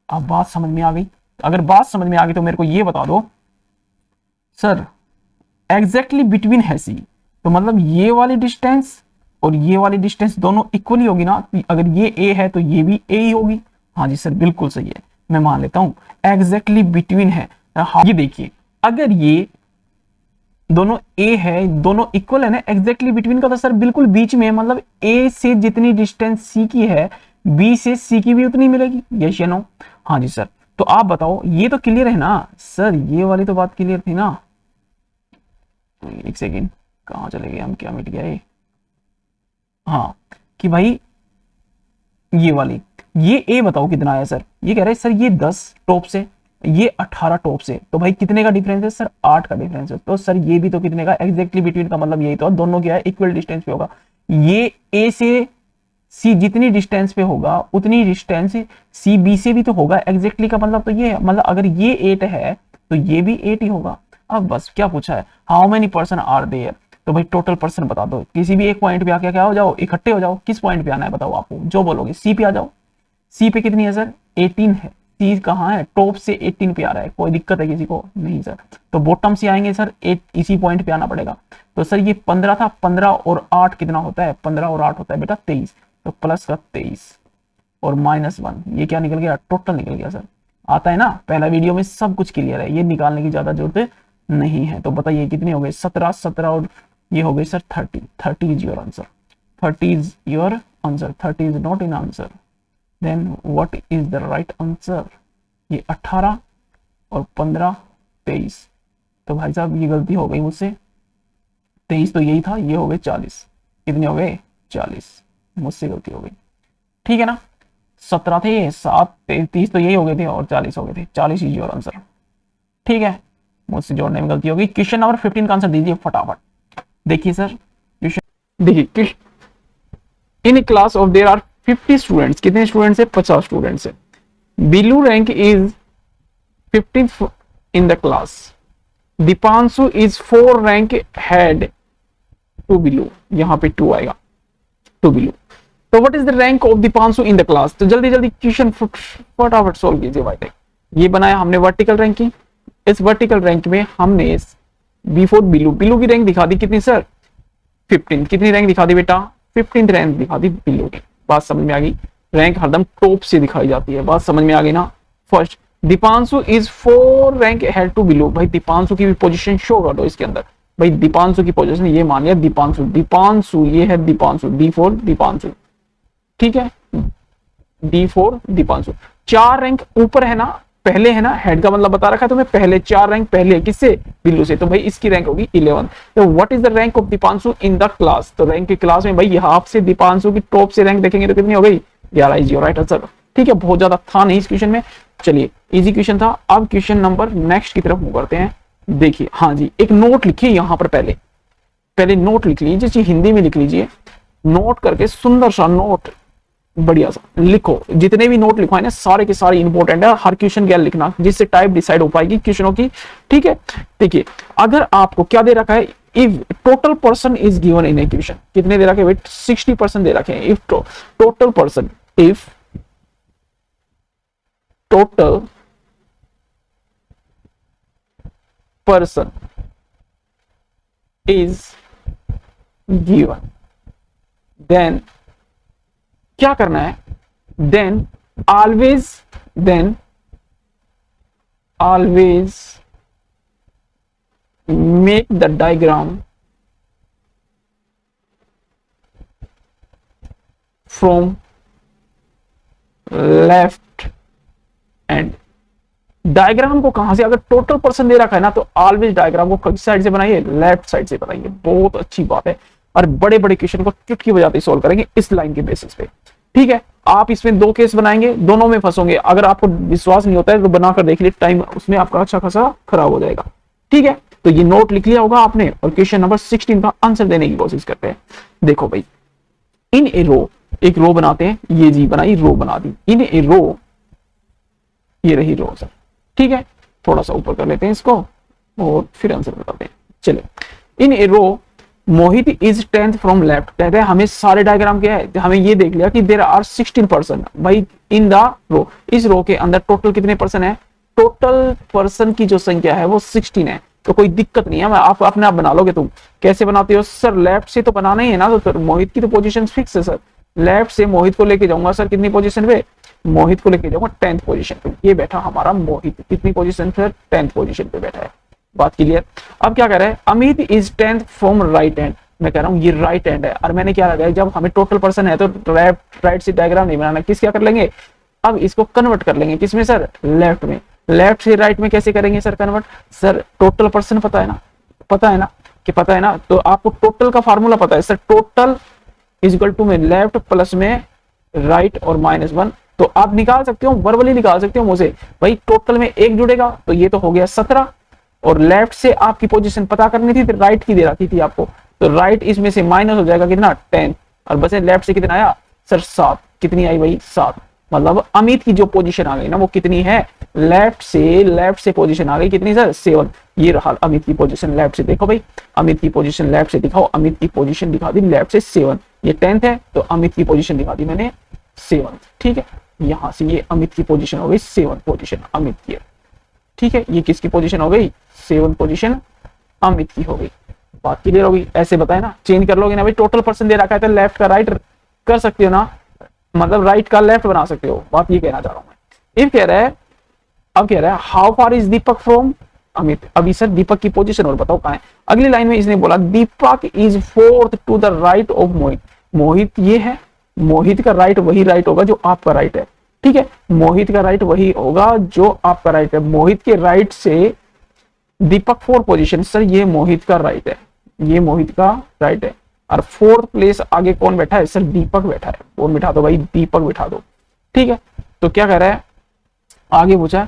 अब बात समझ में आ गई? अगर बात समझ में आ गई तो मेरे को ये बता दो सर एग्जैक्टली बिटवीन है सी, तो मतलब ये वाली डिस्टेंस और ये वाली डिस्टेंस दोनों इक्वली होगी ना? अगर ये ए है तो ये भी ए ही होगी। हाँ जी सर बिल्कुल सही है, मैं मान लेता हूं एग्जैक्टली बिटवीन है। हाँ, ये देखिए अगर ये दोनों ए है, दोनों इक्वल है ना, एग्जैक्टली बिटवीन का तो सर बिल्कुल बीच में है, मतलब ए से जितनी डिस्टेंस सी की है बी से सी की भी उतनी मिलेगी। यस या नो? हाँ जी सर। तो आप बताओ ये तो क्लियर है ना सर? ये वाली तो बात क्लियर थी ना? एक सेकेंड, कहाँ चले गए हम? क्या मिट गया ये? हाँ, कि भाई ये वाली, ये ए बताओ कितना आया सर? ये कह रहा है सर ये 10 टॉप से, ये 18 टॉप से, तो भाई कितने का डिफरेंस है सर? 8 का डिफरेंस है। तो सर ये भी तो कितने का? एग्जैक्टली बिटवीन का मतलब यही तो, दोनों क्या है? इक्वल डिस्टेंस पे होगा। ये ए से सी जितनी डिस्टेंस पे होगा उतनी डिस्टेंस सी बी से भी तो होगा। एग्जैक्टली का मतलब तो ये है, मतलब अगर ये 8 है तो ये भी 8 ही होगा। अब बस क्या पूछा है? How many person are there? तो भाई टोटल पर्सन बता दो, किसी भी एक पॉइंट पे आके क्या हो जाओ, इकट्ठे हो जाओ। किस पॉइंट पे आना है बताओ? आपको जो बोलोगे सी पे आ जाओ। सी पे कितनी है सर? 18 है। सी कहाँ है? टॉप से 18 पे आ रहा है। कोई दिक्कत है किसी को? नहीं सर। तो बॉटम से आएंगे सर 8, इसी पॉइंट पे आना पड़ेगा। तो सर ये 15 था, 15 और 8 कितना होता है? 15 और 8 होता है बेटा 23। तो प्लस का 23 और -1, ये क्या निकल गया? टोटल निकल गया सर। आता है ना, पहला वीडियो में सब कुछ क्लियर है, ये निकालने की ज्यादा जरूरत नहीं है। तो बताइए कितने हो गए, 17, 17 और ये हो गए sir 30, 30 is your answer, 30 is your answer, 30 is not in answer, then what is the right answer, ये 18 और 15 23। तो भाई साहब ये गलती हो गई मुझसे, 23 तो यही था, ये हो गए 40, कितने हो गए 40, मुझसे गलती हो गई, ठीक है ना। 17 थे, 7 30 तो यही हो गए थे और 40 हो गए थे, 40 इज योर आंसर, ठीक है, मुझसे जोड़ने में गलती होगी। क्वेश्चन नंबर 15 का आंसर दीजिए फटाफट। देखिए सर क्वेश्चन देखिए, in class of there are 50 students, कितने स्टूडेंट्स है 50 स्टूडेंट्स है, Billu rank is 15th in the class, Deepanshu is 4 rank head to below, यहाँ पे 2 आएगा to below। तो what is the rank of Deepanshu in the class, तो जल्दी जल्दी क्वेश्चन फटाफट सोल्व कीजिए भाई। ये बनाया हमने वर्टिकल रैंकिंग, इस वर्टिकल रैंक में हमने बिफोर बिलू, बिलू की रैंक दिखा दी कितनी सर 15, कितनी रैंक दिखा दी बेटा 15th रैंक दिखा दी बिलू की, बात समझ में आ गई। रैंक हरदम टॉप से दिखाई जाती है, बात समझ में आ गई ना। First Deepanshu is 4 rank head to below, भाई दीपांशु की भी पोजीशन शो कर दो इसके अंदर, भाई दीपांशु की पोजीशन ये मान लिया दीपांशु, दीपांशु ये है दीपांशु, D4 दीपांशु, ठीक है D4 दीपांशु, 4 रैंक ऊपर है ना, पहले है ना, हेड का मतलब बता रखा है तुम्हें, पहले 4 रैंक पहले किससे बिलो से, तो भाई इसकी रैंक होगी 11। तो what is the rank of Deepanshu in the class, तो रैंक की क्लास में भाई यहाँ से दीपांशु की टॉप से रैंक देखेंगे तो कितनी हो गई 11 इज योर राइट आंसर, ठीक है, बहुत ज्यादा था नहीं इस क्वेश्चन में। चलिए इजी क्वेश्चन था। अब क्वेश्चन नंबर नेक्स्ट की तरफ मूव करते हैं। देखिए हाँ जी, एक नोट लिखिए यहाँ पर, पहले नोट लिख लीजिए, हिंदी में लिख लीजिए, नोट करके सुंदर सा नोट बढ़िया सा लिखो, जितने भी नोट लिखवाए ना सारे के सारे इंपॉर्टेंट है, हर क्वेश्चन क्या लिखना जिससे टाइप डिसाइड हो पाएगी क्वेश्चनों की, ठीक है। देखिए अगर आपको क्या दे रखा है, if total person is given in A question, कितने दे रखे हैं 60% दे रखे हैं, if total person, if total person is given, then क्या करना है, then always make the diagram from left and, diagram को कहां से, अगर टोटल पर्सन दे रखा है ना तो ऑलवेज डायग्राम को किस साइड से बनाइए, लेफ्ट साइड से बनाइए, बहुत अच्छी बात है। और बड़े बड़े क्वेश्चन को चुटकी बजाते सॉल्व करेंगे इस लाइन के बेसिस पे, ठीक है। आप इसमें 2 केस बनाएंगे, दोनों में फंसोगे, अगर आपको विश्वास नहीं होता है तो बनाकर देख लीजिए, टाइम उसमें आपका अच्छा खासा खराब हो जाएगा, ठीक है। तो ये नोट लिख लिया होगा आपने, और क्वेश्चन नंबर 16 का आंसर देने की कोशिश करते हैं। देखो भाई, इन ए रो, एक रो बनाते हैं, ये जी बनाई रो बना दी, इन ए रो, ये रही रो सर, ठीक है, थोड़ा सा ऊपर कर लेते हैं इसको और फिर आंसर बताते हैं। चलिए, इन a row Mohit is 10th from left, कहते हैं हमें सारे डायग्राम क्या है, हमें ये देख लिया कि देयर आर 16%, भाई इन द रो, इस रो के अंदर टोटल कितने पर्सन है, टोटल पर्सन की जो संख्या है वो 16 है, तो कोई दिक्कत नहीं है, मैं आप अपने आप बना लोगे। तुम कैसे बनाते हो सर, लेफ्ट से तो बनाना ही है ना, तो सर मोहित की तो पोजीशन फिक्स है सर, लेफ्ट से मोहित को लेके जाऊंगा सर, कितनी पोजीशन पे, मोहित को लेके जाऊंगा 10th पोजीशन पे, ये बैठा हमारा मोहित, कितनी पोजीशन पे 10th पोजीशन पे बैठा है, बात क्लियर। अब क्या कह रहा है, Amit is 10th from right hand, मैं कह रहा हूँ ये राइट हैंड है, और मैंने क्या लगाया, जब हमें टोटल पर्सन है तो राइट से डायग्राम नहीं बनाना, किस क्या कर लेंगे, अब इसको कन्वर्ट कर लेंगे किसमें सर, लेफ्ट में, लेफ्ट से राइट में कैसे करेंगे sir convert, sir total person पता है ना, पता है ना कि पता है ना, तो आपको टोटल का फार्मूला पता है sir, total is equal to में लेफ्ट प्लस में राइट और -1, तो आप निकाल सकते हो, वर्बली निकाल सकते हो मुझे, भाई टोटल में 1 जुड़ेगा तो ये तो हो गया 17, और लेफ्ट से आपकी पोजीशन पता करनी थी तो राइट की दे रखी थी आपको, तो राइट इसमें से माइनस हो जाएगा कितना 10, और बस लेफ्ट से कितना आया सर 7, कितनी आई भाई 7, मतलब अमित की जो पोजीशन आ गई ना वो कितनी है, लेफ्ट से पोजीशन आ गई कितनी सर 7, ये रहा अमित की पोजीशन लेफ्ट से, देखो भाई अमित की पोजीशन लेफ्ट से दिखाओ, अमित की पोजीशन दिखा दी लेफ्ट से 7, ये 10th है तो अमित की पोजीशन दिखा दी मैंने 7, ठीक है, यहां से ये अमित की पोजीशन हो गई 7 पोजीशन अमित की, ठीक है, ये किसकी पोजीशन हो गई 7 पोजीशन अमित की हो गई, बात क्लियर हो गई। ऐसे बताए ना, चेंज कर लोगे ना भाई, टोटल पर्सन दे रखा है तो लेफ्ट का राइट कर सकते हो ना, मतलब राइट का लेफ्ट बना सकते हो, बात ये कहना चाह रहा हूं मैं। इफ कह रहा है अब कह रहा है how far is Deepak from Amit. अभी सर दीपक की पोजीशन और बताओ कहाँ है। अगली लाइन में इसने बोला Deepak is fourth to the right of Mohit. Mohit ये है, मोहित का राइट वही राइट होगा जो आपका राइट है, ठीक है, मोहित का राइट वही होगा जो आपका राइट है। मोहित के राइट से दीपक फोर्थ पोजीशन, सर ये मोहित का राइट है, ये मोहित का राइट है, और फोर्थ प्लेस आगे कौन बैठा है, सर दीपक बैठा है। कौन बिठा दो भाई, दीपक बिठा दो, ठीक है। तो क्या कह रहा है आगे पूछा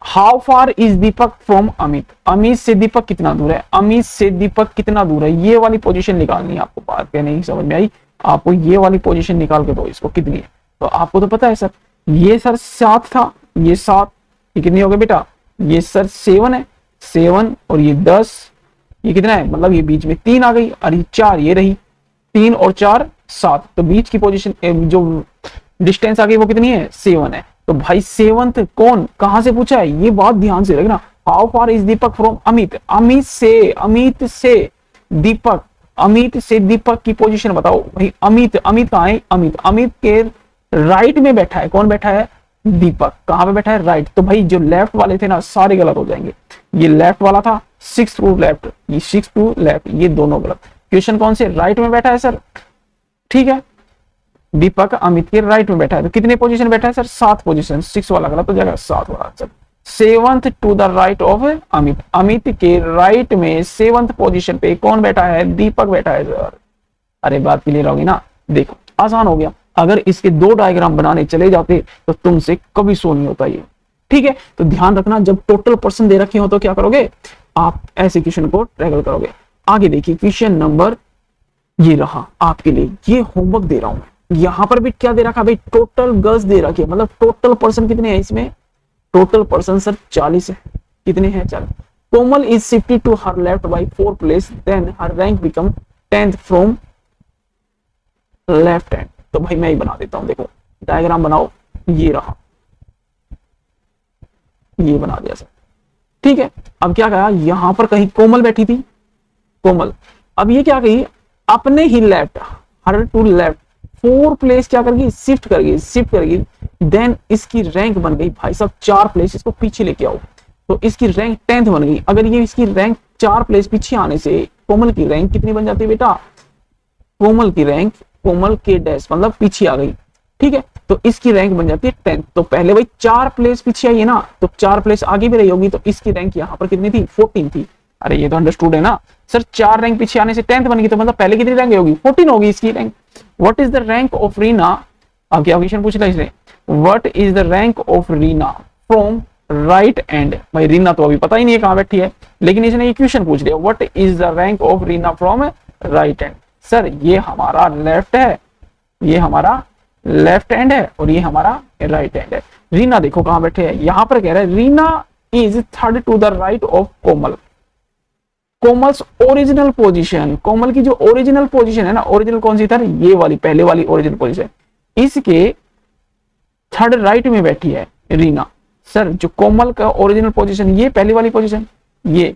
how far is Deepak from Amit. Amit से दीपक कितना दूर है, अमित से दीपक कितना दूर है, ये वाली पोजीशन निकालनी है आपको। बात क्या नहीं समझ में आई आपको, ये वाली पोजीशन निकाल के दो इसको कितनी है। तो आपको तो पता है सर, ये सर 7 था, ये 7, ये कितनी हो गई बेटा, ये सर 7 है, 7 और ये 10, ये कितना है, मतलब ये बीच में 3 आ गई, और ये 4 ये रही, 3 और 4 7, तो बीच की पोजीशन जो डिस्टेंस आ गई वो कितनी है, 7 है। तो भाई 7th कौन कहां से पूछा है, ये बात ध्यान से रखना। How far is Deepak from Amit, Amit से दीपक, अमित से दीपक की पोजीशन बताओ भाई। अमित, अमित कहाँ है, अमित, अमित के राइट में बैठा है, कौन बैठा है, दीपक। कहां पे बैठा है, राइट। तो भाई जो लेफ्ट वाले थे ना सारे गलत हो जाएंगे। ये लेफ्ट वाला था 6 टू लेफ्ट, ये 6 टू लेफ्ट, ये दोनों गलत। क्वेश्चन कौन से राइट में बैठा है सर, ठीक है, दीपक अमित के राइट में बैठा है। तो कितने पोजीशन बैठा है सर, 7 पोजीशन, 6 वाला गलत हो जाएगा, 7 वाला आंसर। 7th to the right of Amit, Amit के राइट में 7th पोजीशन पे कौन बैठा है, दीपक बैठा है सर। अरे बात क्लियर होगी ना, देखो आसान हो गया। अगर इसके 2 डायग्राम बनाने चले जाते तो तुमसे कभी सो नहीं होता ये, ठीक है। तो ध्यान रखना जब टोटल पर्सन दे रखे हो तो क्या करोगे आप, ऐसे क्वेश्चन को टैकल करोगे। आगे देखिए क्वेश्चन नंबर ये रहा आपके लिए, ये होमवर्क दे रहा हूं मैं। यहां पर भी क्या दे रखा भाई, टोटल गर्ल्स दे रखी है, मतलब टोटल पर्सन कितने हैं इसमें, टोटल पर्सन सर 40 है। कितने हैं, 40। Komal is shifted to her left by 4 place, then her rank become 10th from left hand. तो भाई मैं ही बना देता हूं, देखो डायग्राम बनाओ, ये रहा, ये बना दिया सर, ठीक है। अब क्या कहा, यहां पर कहीं कोमल बैठी थी, कोमल, अब ये क्या कही, अपने ही left, her to left 4 place क्या करेगी, शिफ्ट करेगी, देन इसकी रैंक बन गई भाई साहब 4 प्लेस, इसको पीछे लेके आओ, तो इसकी रैंक 10th बन गई। अगर ये इसकी रैंक 4 प्लेस पीछे आने से कोमल की रैंक कितनी बन जाती है बेटा, कोमल की रैंक, कोमल के डैश मतलब पीछे आ गई, ठीक है। तो इसकी रैंक बन जाती है 10th। तो पहले भाई 4 प्लेस पीछे आई है ना, तो 4 प्लेस आगे भी रही होगी, तो इसकी रैंक यहाँ पर कितनी थी, 14 थी। अरे ये तो अंडरस्टूड है ना सर, 4 रैंक पीछे आने से 10th बन गई, तो मतलब पहले कितनी रैंक होगी, 14 होगी इसकी rank. What is the rank of Reena, अब क्या क्वेश्चन पूछ रहा है इसने, what is the rank of Rina from right and. भाई रीना तो अभी पता ही नहीं है कहां बैठी है, लेकिन इसने ये क्वेश्चन पूछ लिया, what is the rank of Rina from right and. Sir ये हमारा लेफ्ट है, ये हमारा लेफ्ट हैंड है, और ये हमारा राइट हैंड है। रीना देखो कहां बैठे हैं, यहां पर कह रहा है Rina is 3rd to the right of Komal. Komal's original position, Komal की जो ओरिजिनल पोजीशन है ना, ओरिजिनल कौन सी था, ये वाली पहले वाली ओरिजिनल पोजीशन, इसके 3rd राइट में बैठी है रीना। सर जो कोमल का ओरिजिनल पोजीशन, ये पहली वाली पोजीशन, ये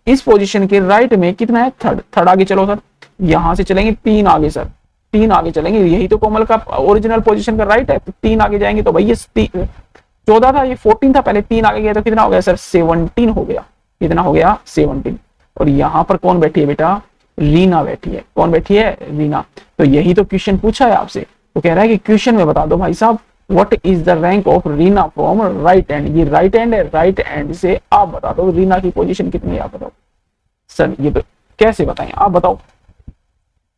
इस पोजीशन के राइट में कितना है, 3rd आगे चलो सर, यहां से चलेंगे 3 आगे सर, 3 आगे चलेंगे, यही तो कोमल का ओरिजिनल पोजीशन का राइट है, तो 3 आगे जाएंगे तो भाई ये 14 था, ये 14 था, पहले 3 आगे गया तो कितना हो गया सर, 17 हो गया। कितना हो गया, 17। और यहां पर कौन बैठी है बेटा, रीना बैठी है। कौन बैठी है, रीना। तो यही तो क्वेश्चन पूछा है आपसे, तो कह रहा है कि क्वेश्चन में बता दो भाई साहब, what is the rank of Rina from right hand. ये राइट हैंड है, राइट हैंड से आप बता दो रीना की पोजीशन कितनी है, आप बताओ। सर ये तो कैसे बताएं, आप बताओ।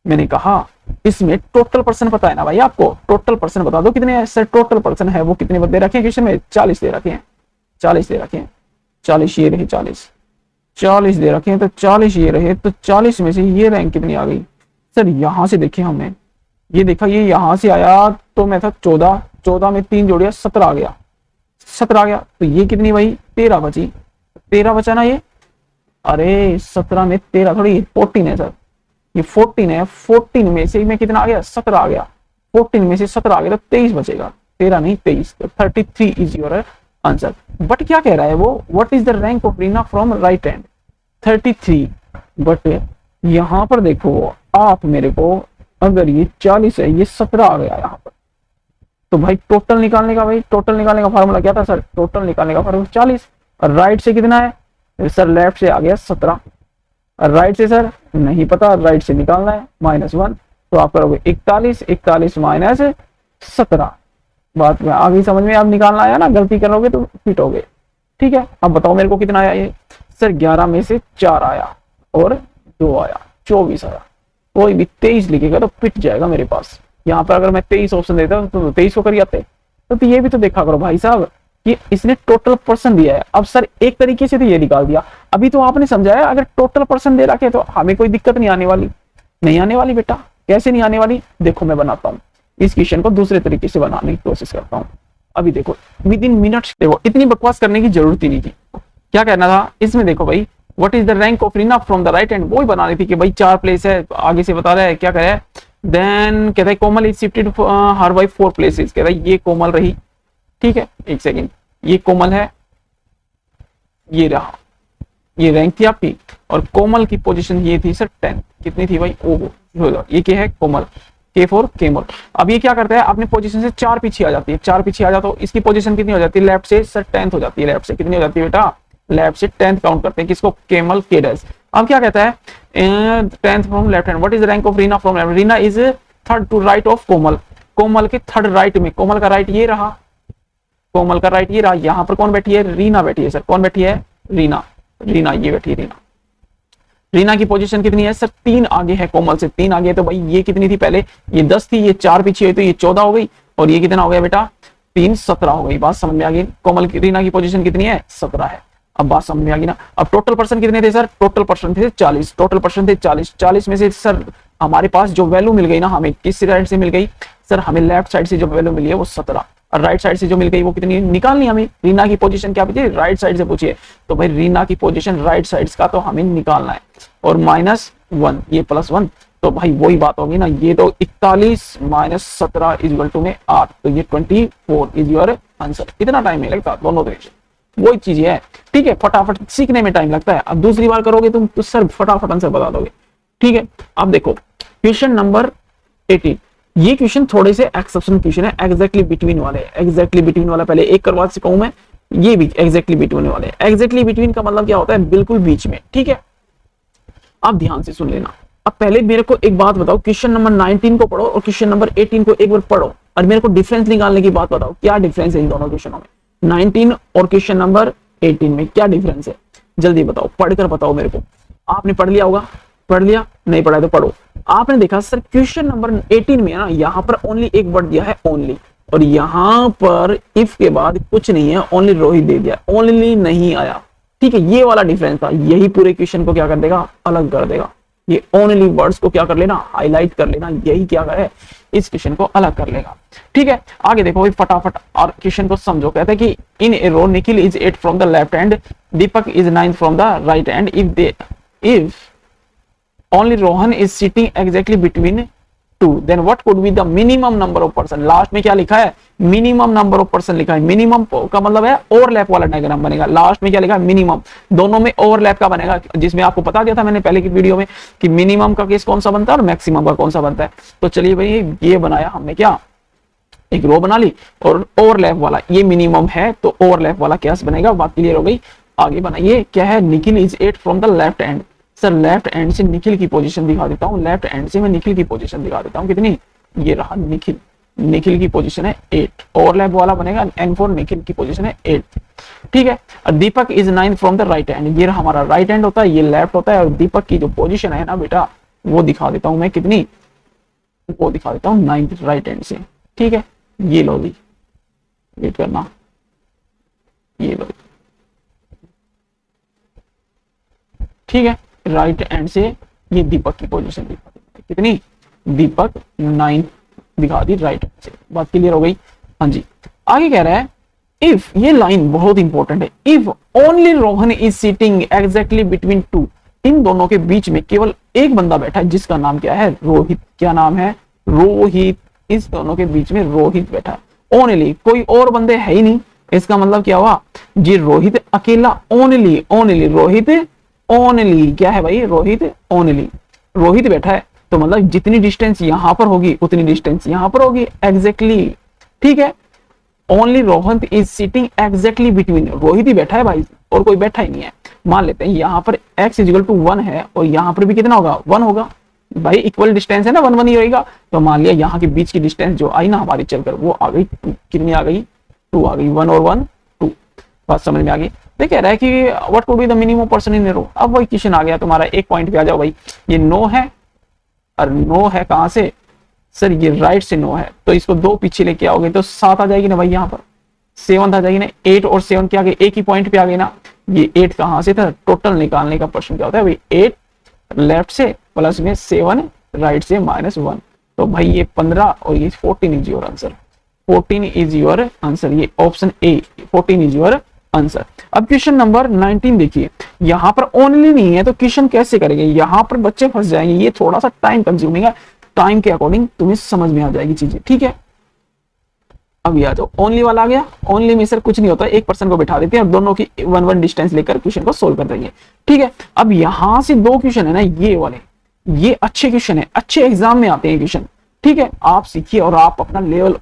मैंने कहा इसमें टोटल पर्सन पता है ना भाई आपको, टोटल पर्सन बता दो कितने हैं। सर टोटल पर्सन है वो कितने दे रखे हैं क्वेश्चन में, 40 दे रखे हैं, 40 दे रखे हैं, 40 ये रहे, 40 दे रखे हैं, तो 40 ये रहे, तो 40 में से ये रैंक कितनी आ गई। सर यहां से देखिए हमने, ये देखा, ये यहां से आया तो मैं था 14 में 3 जोड़िया 17 आ गया, 17 आ गया, तो ये कितनी भाई 13 बची, 13 बचा ना ये। अरे 17 में 13 थोड़ी, 14 है सर, ये 14 है, 14 में से मैं कितना आ गया, 17 आ गया, 14 में से 17 आ गया तो 23 बचेगा, 13 नहीं 23, तो 33 इज योर आंसर। बट क्या कह रहा है वो, what is the rank of Rina from right hand, 33। But यहां पर देखो आप मेरे को, अगर ये 40 है, ये 17 आ गया यहाँ पर, तो भाई टोटल निकालने का, भाई टोटल निकालने का फार्मूला क्या था सर, टोटल निकालने का फार्मूला 40, और राइट से कितना है सर, लेफ्ट से आ गया 17, और राइट से सर नहीं पता, राइट से निकालना है -1, तो आप करोगे 41, 41 माइनस 17, बात में आ गई समझ में, अब निकालना आया ना, गलती करोगे तो पिटोगे। ठीक है, अब बताओ मेरे को कितना आया ये सर, 11 में से 4 आया और 2 आया, 24 आया। कोई भी 23 लिखेगा तो पिट जाएगा मेरे पास। यहाँ पर अगर मैं 23 ऑप्शन देता तो 23 को कर आते। तो ये भी तो देखा करो भाई साहब कि इसने टोटल पर्सन दिया है। अब सर एक तरीके से तो ये निकाल दिया, अभी तो आपने समझाया अगर टोटल पर्सन दे रखे तो हमें कोई दिक्कत नहीं आने वाली, नहीं आने वाली बेटा। कैसे नहीं आने वाली, देखो मैं बनाता हूँ इस क्वेश्चन को दूसरे तरीके से बनाने की कोशिश करता हूँ। अभी देखो विद इन मिनट्स, देखो इतनी बकवास करने की जरूरत ही नहीं थी। क्या कहना था इसमें, देखो भाई what is the rank of Rina from the right hand, वो ही बना रही थी कि भाई 4 प्लेस है, आगे से बता रहा है क्या करे, देन कहता है Komal is shifted her by 4 places, कहता है ये कोमल रही। ठीक है, एक सेकंड, ये कोमल है, ये रहा, ये रैंक थी आपकी, और कोमल की पोजीशन ये थी सर 10, कितनी थी भाई, ओहो, ये क्या है कोमल, के फॉर केमल। अब ये क्या करता है अपने पोजीशन से 4 पीछे आ जाती है, 4 पीछे आ जाता तो इसकी पोजीशन कितनी हो जाती है, लेफ्ट से सर 10th हो जाती है, लेफ्ट से कितनी हो जाती है बेटा, लेफ्ट से 10th काउंट करते हैं किसको, केमल के डैश। अब क्या कहता है 10th from left hand, what is rank of Rina from left, Rina is 3rd to right of Komal, Komal के 3rd राइट में, कोमल का राइट ये रहा, कोमल का राइट ये रहा, यहाँ पर कौन बैठी है, रीना बैठी है सर, कौन बैठी है, रीना, रीना ये बैठी है रीना। रीना की पोजीशन कितनी है सर, 3 आगे है, कोमल से 3 आगे है, तो भाई ये कितनी थी पहले, ये 10 थी, ये 4 पीछे हुई तो ये 14 हो गई, और ये कितना हो गया बेटा 3 17 हो गई। बात समझ में आ गई, कोमल की रीना की पोजीशन कितनी है 17 है। अब बात समझ में आ गई ना। अब टोटल पर्सन कितने थे सर, टोटल पर्सन थे 40, टोटल पर्सन थे 40, 40 में से सर हमारे पास जो वैल्यू मिल गई ना, हमें किस साइड से मिल गई सर, हमें लेफ्ट साइड से जो वैल्यू मिली है वो 17, और राइट साइड से जो मिल गई वो कितनी निकालनी हमें। रीना की पोजीशन क्या पूछी, राइट साइड से पूछिए, तो भाई रीना की पोजीशन राइट साइड का तो हमें निकालना है, और -1 ये +1, तो भाई वही बात होगी ना, ये तो 41 माइनस 17 इज इक्वल टू में 8, तो ये 24 इज योर आंसर। कितना टाइम लगता है दोनों तरीके, वही चीज है। ठीक है, फटाफट सीखने में टाइम लगता है, अब दूसरी बार करोगे तुम तो सर फटाफट आंसर बता दोगे। ठीक है, अब देखो क्वेश्चन नंबर 18, ये क्वेश्चन थोड़े से एक्सेप्शन क्वेश्चन है, एग्जैक्टली बिटवीन वाले, एग्जैक्टली बिटवीन वाला पहले एक करवा से कहूं मैं, ये भी एग्जैक्टली बिटवीन वाले। एग्जैक्टली बिटवीन का मतलब क्या होता है, बिल्कुल बीच में। ठीक है, अब ध्यान से सुन लेना। अब पहले मेरे को एक बात बताओ, क्वेश्चन नंबर 19 को पढ़ो और क्वेश्चन नंबर 18 को एक बार पढ़ो, और मेरे को डिफरेंस निकालने की बात बताओ, क्या डिफरेंस है इन दोनों क्वेश्चनों में, 19 और क्वेश्चन नंबर 18 में क्या डिफरेंस है, जल्दी बताओ, पढ़कर बताओ मेरे को। आपने पढ़ लिया होगा, पढ़ लिया, नहीं पढ़ा तो पढ़ो। आपने देखा सर क्वेश्चन नंबर 18 में ना, यहाँ पर ओनली एक वर्ड दिया है ओनली, और यहाँ पर इफ के बाद कुछ नहीं है, ओनली रोहित दे दिया, ओनली नहीं आया। ठीक है, ये वाला डिफरेंस था, यही पूरे क्वेश्चन को क्या कर देगा, अलग कर देगा। ये ओनली वर्ड्स को क्या कर लेना, हाईलाइट कर लेना, यही क्या करे इस क्वेश्चन को अलग कर लेगा। ठीक है, आगे देखो भाई फटाफट और क्वेश्चन को समझो। कहते हैं कि in a row Nikhil is 8 from the left hand, Deepak is 9 from the right hand, if only Rohan is sitting exactly between two, then what could be the minimum number of person। Last में क्या लिखा है, minimum number of person लिखा है। Minimum का मतलब है overlap वाला डायग्राम बनेगा, लास्ट में क्या लिखा है मिनिमम, दोनों में ओवरलैप का बनेगा, जिसमें आपको बता दिया था मैंने पहले की वीडियो में कि मिनिमम का केस कौन सा बनता है और मैक्सिमम का कौन सा बनता है। तो चलिए भाई ये बनाया हमने, क्या एक रो बना ली और ओवरलैप वाला ये मिनिमम है, तो ओवरलैप वाला केस बनेगा। बात क्लियर हो गई, आगे बनाइए क्या है, Nikhil is 8 from the left hand. Sir left hand से निखिल की पोजीशन दिखा देता हूं, लेफ्ट हैंड से मैं निखिल की पोजीशन दिखा देता हूं, कितनी, ये रहा निखिल, निखिल की पोजीशन है 8, ओवरलैप वाला बनेगा N4, निखिल की पोजीशन है 8। ठीक है, और Deepak is 9 from the right hand, ये हमारा राइट हैंड होता है, ये लेफ्ट होता है, और दीपक की जो पोजीशन है ना बेटा वो दिखा देता हूं मैं, कितनी, वो दिखा देता हूं 9 राइट हैंड से। ठीक है, ये लो जी, वेट करना, ये लो, ठीक है, राइट हैंड से ये दीपक की पोजीशन दिखा दी, कितनी, दीपक 9 दिखा दी राइट हैंड से। बात क्लियर हो गई, हाँ जी। आगे कह रहा है इफ, ये लाइन बहुत इंपॉर्टेंट है, if only Rohan is sitting exactly between two, इन दोनों के बीच में केवल एक बंदा बैठा है जिसका नाम क्या है, रोहित। क्या नाम है, रोहित, इस दोनों के बीच में रोहित बैठा है, ओनली, कोई और बंदे है ही नहीं। इसका मतलब क्या हुआ जी, रोहित अकेला, ओनली, ओनली रोहित, ओनली क्या है भाई, रोहित ओनली, रोहित बैठा है, तो मतलब जितनी डिस्टेंस यहां पर होगी उतनी डिस्टेंस यहां पर होगी, एग्जैक्टली ठीक है। Only Rohan is sitting exactly between, Rohit ही बैठा है भाई और कोई बैठा ही नहीं है। मान लेते हैं यहाँ पर x इजिकल टू 1 है और यहाँ पर भी कितना होगा 1 होगा भाई, इक्वल डिस्टेंस है ना, 1 1 ही रहेगा। तो मान लिया यहाँ के बीच की डिस्टेंस जो आई ना हमारी चलकर वो आ गई, कितनी आ गई 2 आ गई, 1 और 1 2। बात समझ में आ गई। तो कह रहा है कि what would be the minimum person in row. अब वही क्वेश्चन आ गया तुम्हारा, एक पॉइंट पे आ जाओ भाई। ये 9 है और 9 है कहां से सर, ये राइट से 9 है, तो इसको 2 पीछे लेके आओगे तो 7 आ जाएगी ना भाई, यहाँ पर 7 आ जाएगी ना। 8 और 7 क्या आ गए, एक ही पॉइंट पे आ गए ना। ये 8 कहां से था, टोटल निकालने का प्रश्न क्या होता है भाई, 8 लेफ्ट से प्लस में 7 राइट से -1, तो भाई ये 15 और ये 14 is your answer. 14 is your answer, ये option A 14 is your answer. अब क्वेश्चन नंबर 19 देखिए, यहाँ पर ओनली नहीं है तो क्वेश्चन कैसे करेंगे, यहाँ पर बच्चे फंस जाएंगे। ये थोड़ा सा टाइम कंज्यूमिंग है, टाइम के अकॉर्डिंग तुम्हें समझ में आ जाएगी चीजें, ठीक है। अब ये आ जाओ, ओनली वाला आ गया। ओनली में सर कुछ नहीं होता, एक पर्सन को बिठा देते हैं और दोनों की 1 1 डिस्टेंस लेकर क्वेश्चन को सोल्व कर देंगे, ठीक है। अब यहां से 2 क्वेश्चन है ना, ये वाले, ये अच्छे क्वेश्चन है, अच्छे एग्जाम में आते हैं क्वेश्चन, ठीक है। आप सीखिए और आप अपना लेवल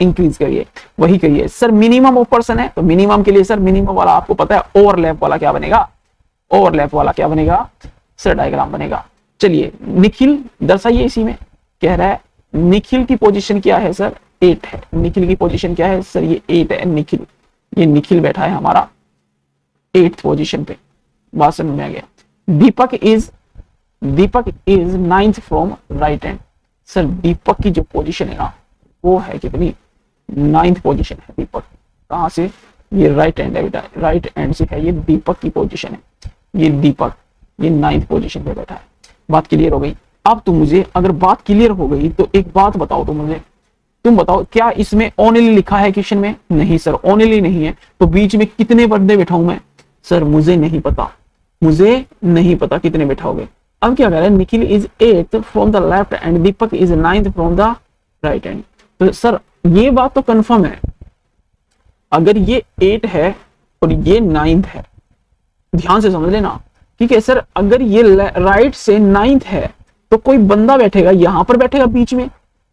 इंक्रीज करिए, वही करिए। सर मिनिमम ऑफ पर्सन है, तो मिनिमम के लिए सर मिनिमम वाला आपको पता है, ओवरलैप वाला क्या बनेगा, ओवरलैप वाला क्या बनेगा सर, डायग्राम बनेगा। चलिए निखिल दर्शाइए, इसी में कह रहा है निखिल की पोजीशन क्या है सर, 8 है। निखिल की पोजीशन क्या है सर, ये 8 है। निखिल, ये निखिल बैठा है हमारा 8th पोजीशन पे, बात समझ में आ गया। Deepak is 9th from right hand. Sir Deepak की जो पोजीशन है ना वो है कितनी, 9th पोजीशन है दीपक। कहां से, ये राइट हैंड है बेटा, राइट हैंड से है, ये दीपक की पोजीशन है। ये दीपक ये 9th पोजीशन पे बैठा है। बात क्लियर हो गई। अब तुम मुझे, अगर बात क्लियर हो गई तो एक बात बताओ तुम मुझे, तुम बताओ क्या इसमें ओनली लिखा है क्वेश्चन में, नहीं सर ओनली नहीं है, तो बीच में कितने बंदे बैठाऊं मैं, सर मुझे नहीं पता, मुझे नहीं पता कितने बैठाओगे। अब क्या कह रहा है, Nikhil is 8th from the left and Deepak is 9th from the right hand. तो सर ये बात तो कंफर्म है, अगर ये 8 है और ये 9th है, ध्यान से समझ लेना, ठीक है सर। अगर ये राइट से 9th है तो कोई बंदा बैठेगा, यहां पर बैठेगा बीच में,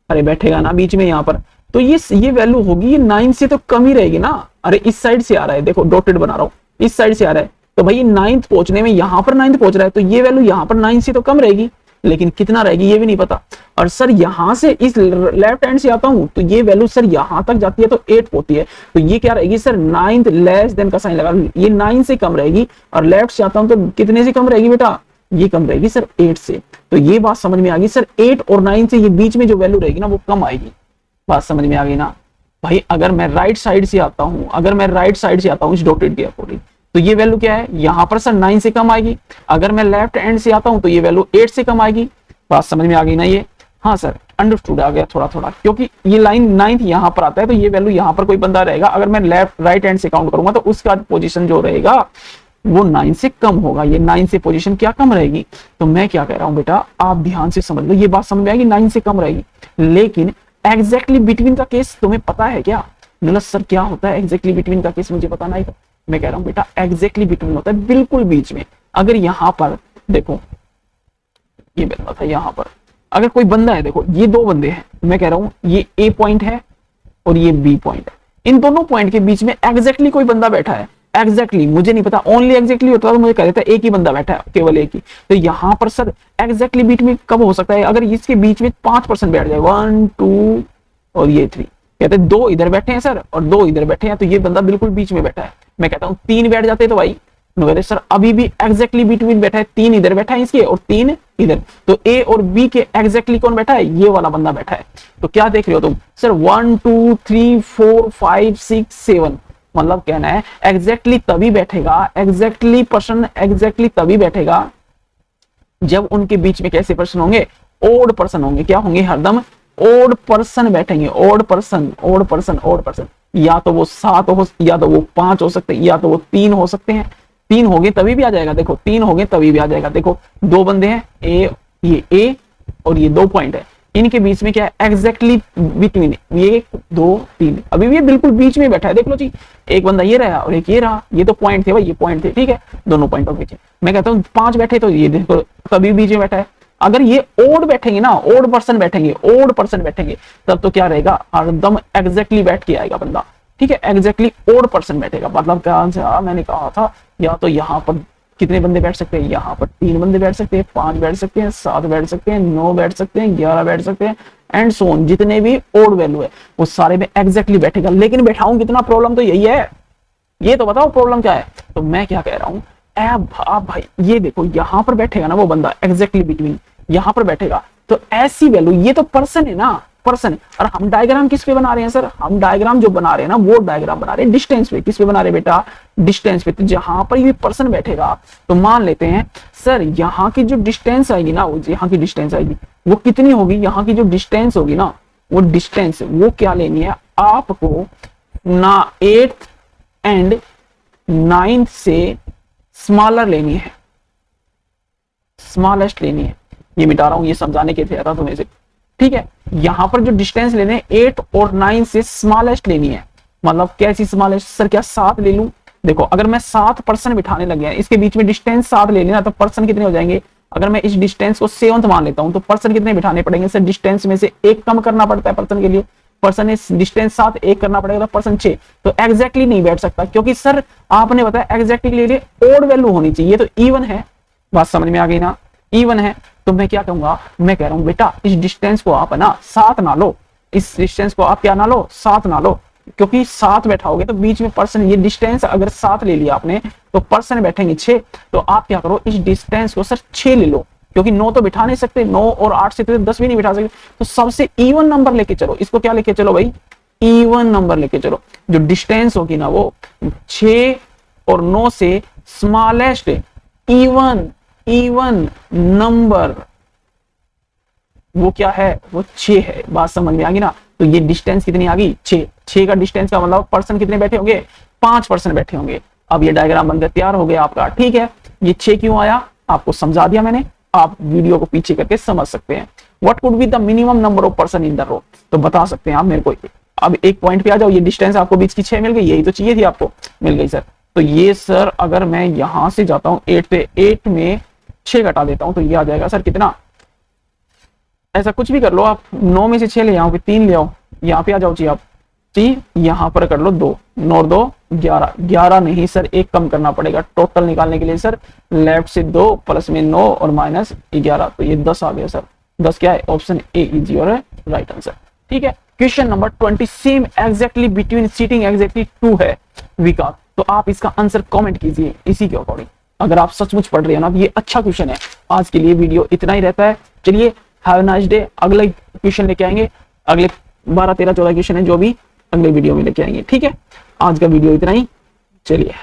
अरे बैठेगा ना बीच में यहाँ पर, तो ये वैल्यू होगी, ये 9 से तो कम ही रहेगी ना। अरे इस साइड से आ रहा है, देखो डॉटेड बना रहा हूं, इस साइड से आ रहा है, तो भाई 9th पहुंचने में यहाँ पर 9th पहुंच रहा है, तो ये वैल्यू यहाँ पर 9 से तो कम रहेगी, लेकिन कितना रहेगी ये भी नहीं पता। और सर यहां से इस लेफ्ट हैंड से आता हूं तो ये वैल्यू सर यहां तक जाती है तो 8 होती है, तो ये क्या रहेगी सर 9th लेस देन का साइन लगा, ये 9 से कम रहेगी। और लेफ्ट से आता हूं तो कितने से कम रहेगी बेटा, ये कम रहेगी सर 8 से। तो ये बात समझ में आ गई सर, 8 और 9 से ये बीच में जो वैल्यू रहेगी ना वो कम आएगी। बात समझ में आ गई ना भाई। अगर मैं राइट साइड से आता हूं, अगर मैं राइट साइड से आता हूं इस डॉटेड के अकॉर्डिंग, तो ये वैल्यू क्या है, यहां पर सर 9 से कम आएगी। अगर मैं लेफ्ट हैंड से आता हूं तो ये वैल्यू 8 से कम आएगी। बात समझ में आ गई ना ये, हाँ सर अंडरस्टूड आ गया थोड़ा थोड़ा, क्योंकि ये लाइन 9th यहां पर आता है तो ये वैल्यू यहां पर कोई बंदा रहेगा, अगर मैं लेफ्ट राइट हैंड से काउंट करूंगा तो उसका पोजीशन जो रहेगा वो 9 से कम होगा। ये 9 से पोजीशन क्या कम रहेगी, तो मैं क्या कह रहा हूं बेटा, आप ध्यान से समझ लो, ये बात समझ में आएगी 9 से कम रहेगी। लेकिन एग्जैक्टली बिटवीन का केस तुम्हें पता है क्या, मतलब सर क्या होता है एग्जैक्टली बिटवीन का केस, मुझे पता नहीं। मैं कह रहा हूं बेटा एग्जैक्टली बिटवीन होता है बिल्कुल बीच में। अगर यहां पर देखो ये बंदा था, यहां पर अगर कोई बंदा है, देखो ये 2 बंदे हैं, मैं कह रहा हूं ये ए पॉइंट है और ये बी पॉइंट है, इन दोनों पॉइंट के बीच में एग्जैक्टली कोई बंदा बैठा है। एग्जैक्टली मुझे नहीं पता, ओनली एग्जैक्टली होता तो मुझे कह देता एक ही बंदा बैठा है, केवल एक ही। तो यहां पर सर एग्जैक्टली बीच में कब हो सकता है, अगर इसके बीच में 5% बैठ जाए, 1 2 और ये 3, कहते हैं 2 इधर बैठे हैं सर और 2 इधर बैठे हैं, तो ये बंदा बिल्कुल बीच में बैठा है। मैं कहता हूं 3 बैठ जाते तो भाई, सर अभी भी एग्जैक्टली बिटवीन बैठा है, 3 इधर बैठा है इसके और 3 इधर, तो ए और बी के एग्जैक्टली कौन बैठा है, ये वाला बंदा बैठा है। तो क्या देख रहे हो तुम सर 1 2 3 4 5 6 7, मतलब कहना है एग्जैक्टली तभी बैठेगा, एग्जैक्टली पर्सन एग्जैक्टली तभी बैठेगा जब उनके बीच में कैसे पर्सन होंगे, ओड पर्सन होंगे। क्या होंगे, हरदम ओड पर्सन बैठेंगे, odd person odd person odd person. या तो वो 7 हो, या तो वो 5 हो सकते हैं, या तो वो 3 हो सकते हैं। 3 हो गए तभी भी आ जाएगा, देखो 3 हो गए तभी भी आ जाएगा। देखो 2 बंदे हैं, ये ए और ये 2 पॉइंट है, इनके बीच में क्या है एग्जैक्टली बिटवीन, ये 2 3 अभी भी बिल्कुल बीच में बैठा है। देख लो जी, एक बंदा ये रहा और एक ये रहा, ये तो पॉइंट थे भाई, ये पॉइंट थे, ठीक है, दोनों पॉइंट ऑफ बीच। मैं कहता हूँ 5 बैठे तो ये देखो तभी बीच में बैठा है। अगर ये ओड बैठेंगे ना, ओड पर्सन बैठेंगे, ओड पर्सन बैठेंगे, तब तो क्या रहेगा, हरदम एग्जैक्टली बैठ के आएगा बंदा, ठीक है, एग्जैक्टली ओड पर्सन बैठेगा। मतलब क्या मैंने कहा था, या तो यहाँ पर कितने बंदे बैठ सकते हैं, यहाँ पर 3 बंदे बैठ सकते हैं, 5 बैठ सकते हैं, 7 बैठ सकते हैं, 9 बैठ सकते हैं, 11 बैठ सकते हैं, एंड सो ऑन, जितने भी ओड वैल्यू है वो सारे में एग्जैक्टली बैठेगा। लेकिन बैठाऊं कितना, प्रॉब्लम तो यही है, ये तो बताओ प्रॉब्लम क्या है। तो मैं क्या कह रहा हूं, आप भाई ये देखो, यहां पर बैठेगा ना वो बंदा एग्जैक्टली बिटवीन, यहां पर बैठेगा, तो ऐसी वैल्यू, ये तो पर्सन है ना, पर्सन। और हम डायग्राम किस पे बना रहे हैं सर, हम डायग्राम जो बना रहे हैं ना, वो डायग्राम बना रहे हैं डिस्टेंस पे। किस पे बना रहे हैं बेटा, डिस्टेंस पे। तो जहां पर ये पर्सन बैठेगा, तो मान लेते हैं सर यहाँ की जो डिस्टेंस आएगी ना, वो यहाँ की डिस्टेंस आएगी, वो कितनी होगी, यहाँ की जो डिस्टेंस होगी ना, वो डिस्टेंस वो क्या लेनी है आपको ना, 8th एंड 9th से स्मॉलर लेनी है, स्मॉलेस्ट लेनी है। ये मिटा रहा हूं, ये समझाने के थे तुम्हें से, ठीक है। यहां पर जो डिस्टेंस लेने 8 और 9 से स्मॉलेस्ट लेनी है। मतलब कैसी स्मॉलेस्ट सर, क्या 7 ले लूं? देखो अगर मैं 7 पर्सन बिठाने लग गया, इसके बीच में डिस्टेंस 7 ले लेना, तो पर्सन कितने हो जाएंगे? अगर मैं इस डिस्टेंस को 7th मान लेता हूं, तो पर्सन कितने बिठाने पड़ेंगे सर? डिस्टेंस में से 1 कम करना पड़ता है पर्सन के लिए। पर्सन इस डिस्टेंस 7, 1 करना पड़ेगा, तो पर्सन 6। तो एग्जैक्टली नहीं बैठ सकता, क्योंकि सर आपने बताया एग्जैक्टली के लिए ओड वैल्यू होनी चाहिए। तो इवन है, बात समझ में आ गई ना, इवन है। तो मैं क्या कहूंगा, मैं कह रहा हूं बेटा इस डिस्टेंस को आप ना 7 ना लो, इस डिस्टेंस को आप क्या ना लो, 7 ना लो, क्योंकि 7 बैठाओगे तो बीच में पर्सन, ये डिस्टेंस अगर 7 ले लिया आपने, तो पर्सन बैठेंगे 6। तो आप क्या करो, इस डिस्टेंस को सर 6 ले लो, क्योंकि 9 तो बिठा नहीं सकते, 9 और 8 से तो 10 भी नहीं बिठा सकते। तो सबसे इवन नंबर लेके चलो, इसको क्या लेके चलो भाई, इवन नंबर लेके चलो। जो डिस्टेंस होगी ना वो 6 और 9 से स्मॉलेस्ट इवन नंबर वो क्या है, वो 6 है। बात समझ में आ गई ना। तो ये डिस्टेंस कितनी आ गई, 6। 6 का डिस्टेंस का मतलब पर्सन कितने बैठे होंगे, 5 पर्सन बैठे होंगे। अब ये डायग्राम बनकर तैयार हो गया आपका, ठीक है। ये 6 क्यों आया आपको समझा दिया मैंने, आप वीडियो को पीछे करके समझ सकते हैं। What could be the minimum number of person in the row, तो बता सकते हैं आप मेरे को। अब एक पॉइंट पे आ जाओ, ये डिस्टेंस आपको बीच की 6 मिल गई, यही तो चाहिए थी आपको, मिल गई सर। तो ये सर अगर मैं यहां से जाता हूं 8 पे, 8 में 6 घटा देता हूं, तो ये आ जाएगा सर कितना, ऐसा कुछ भी कर लो आप, 9 में से 6 ले आओ, 3 ले आओ, यहाँ पे आ जाओ जी आप, जी यहाँ पर कर लो 2, 9 2 11, 11 नहीं सर 1 कम करना पड़ेगा टोटल निकालने के लिए सर। लेफ्ट से 2 प्लस में 9 और माइनस 11, तो ये 10 आ गया सर। 10 क्या है, option A is your right answer, ठीक है। Question number 20, same exactly between seating exactly 2 है विकास, तो आप इसका आंसर कमेंट कीजिए इसी के अकॉर्डिंग। अगर आप सचमुच पढ़ रहे हो ना, तो ये अच्छा क्वेश्चन है। आज के लिए वीडियो इतना ही रहता है, चलिए हैव अ नाइस डे। अगले क्वेश्चन लेके आएंगे, अगले 12 13 14 क्वेश्चन है जो भी अगले वीडियो में लेके आएंगे, ठीक है। आज का वीडियो इतना ही, चलिए।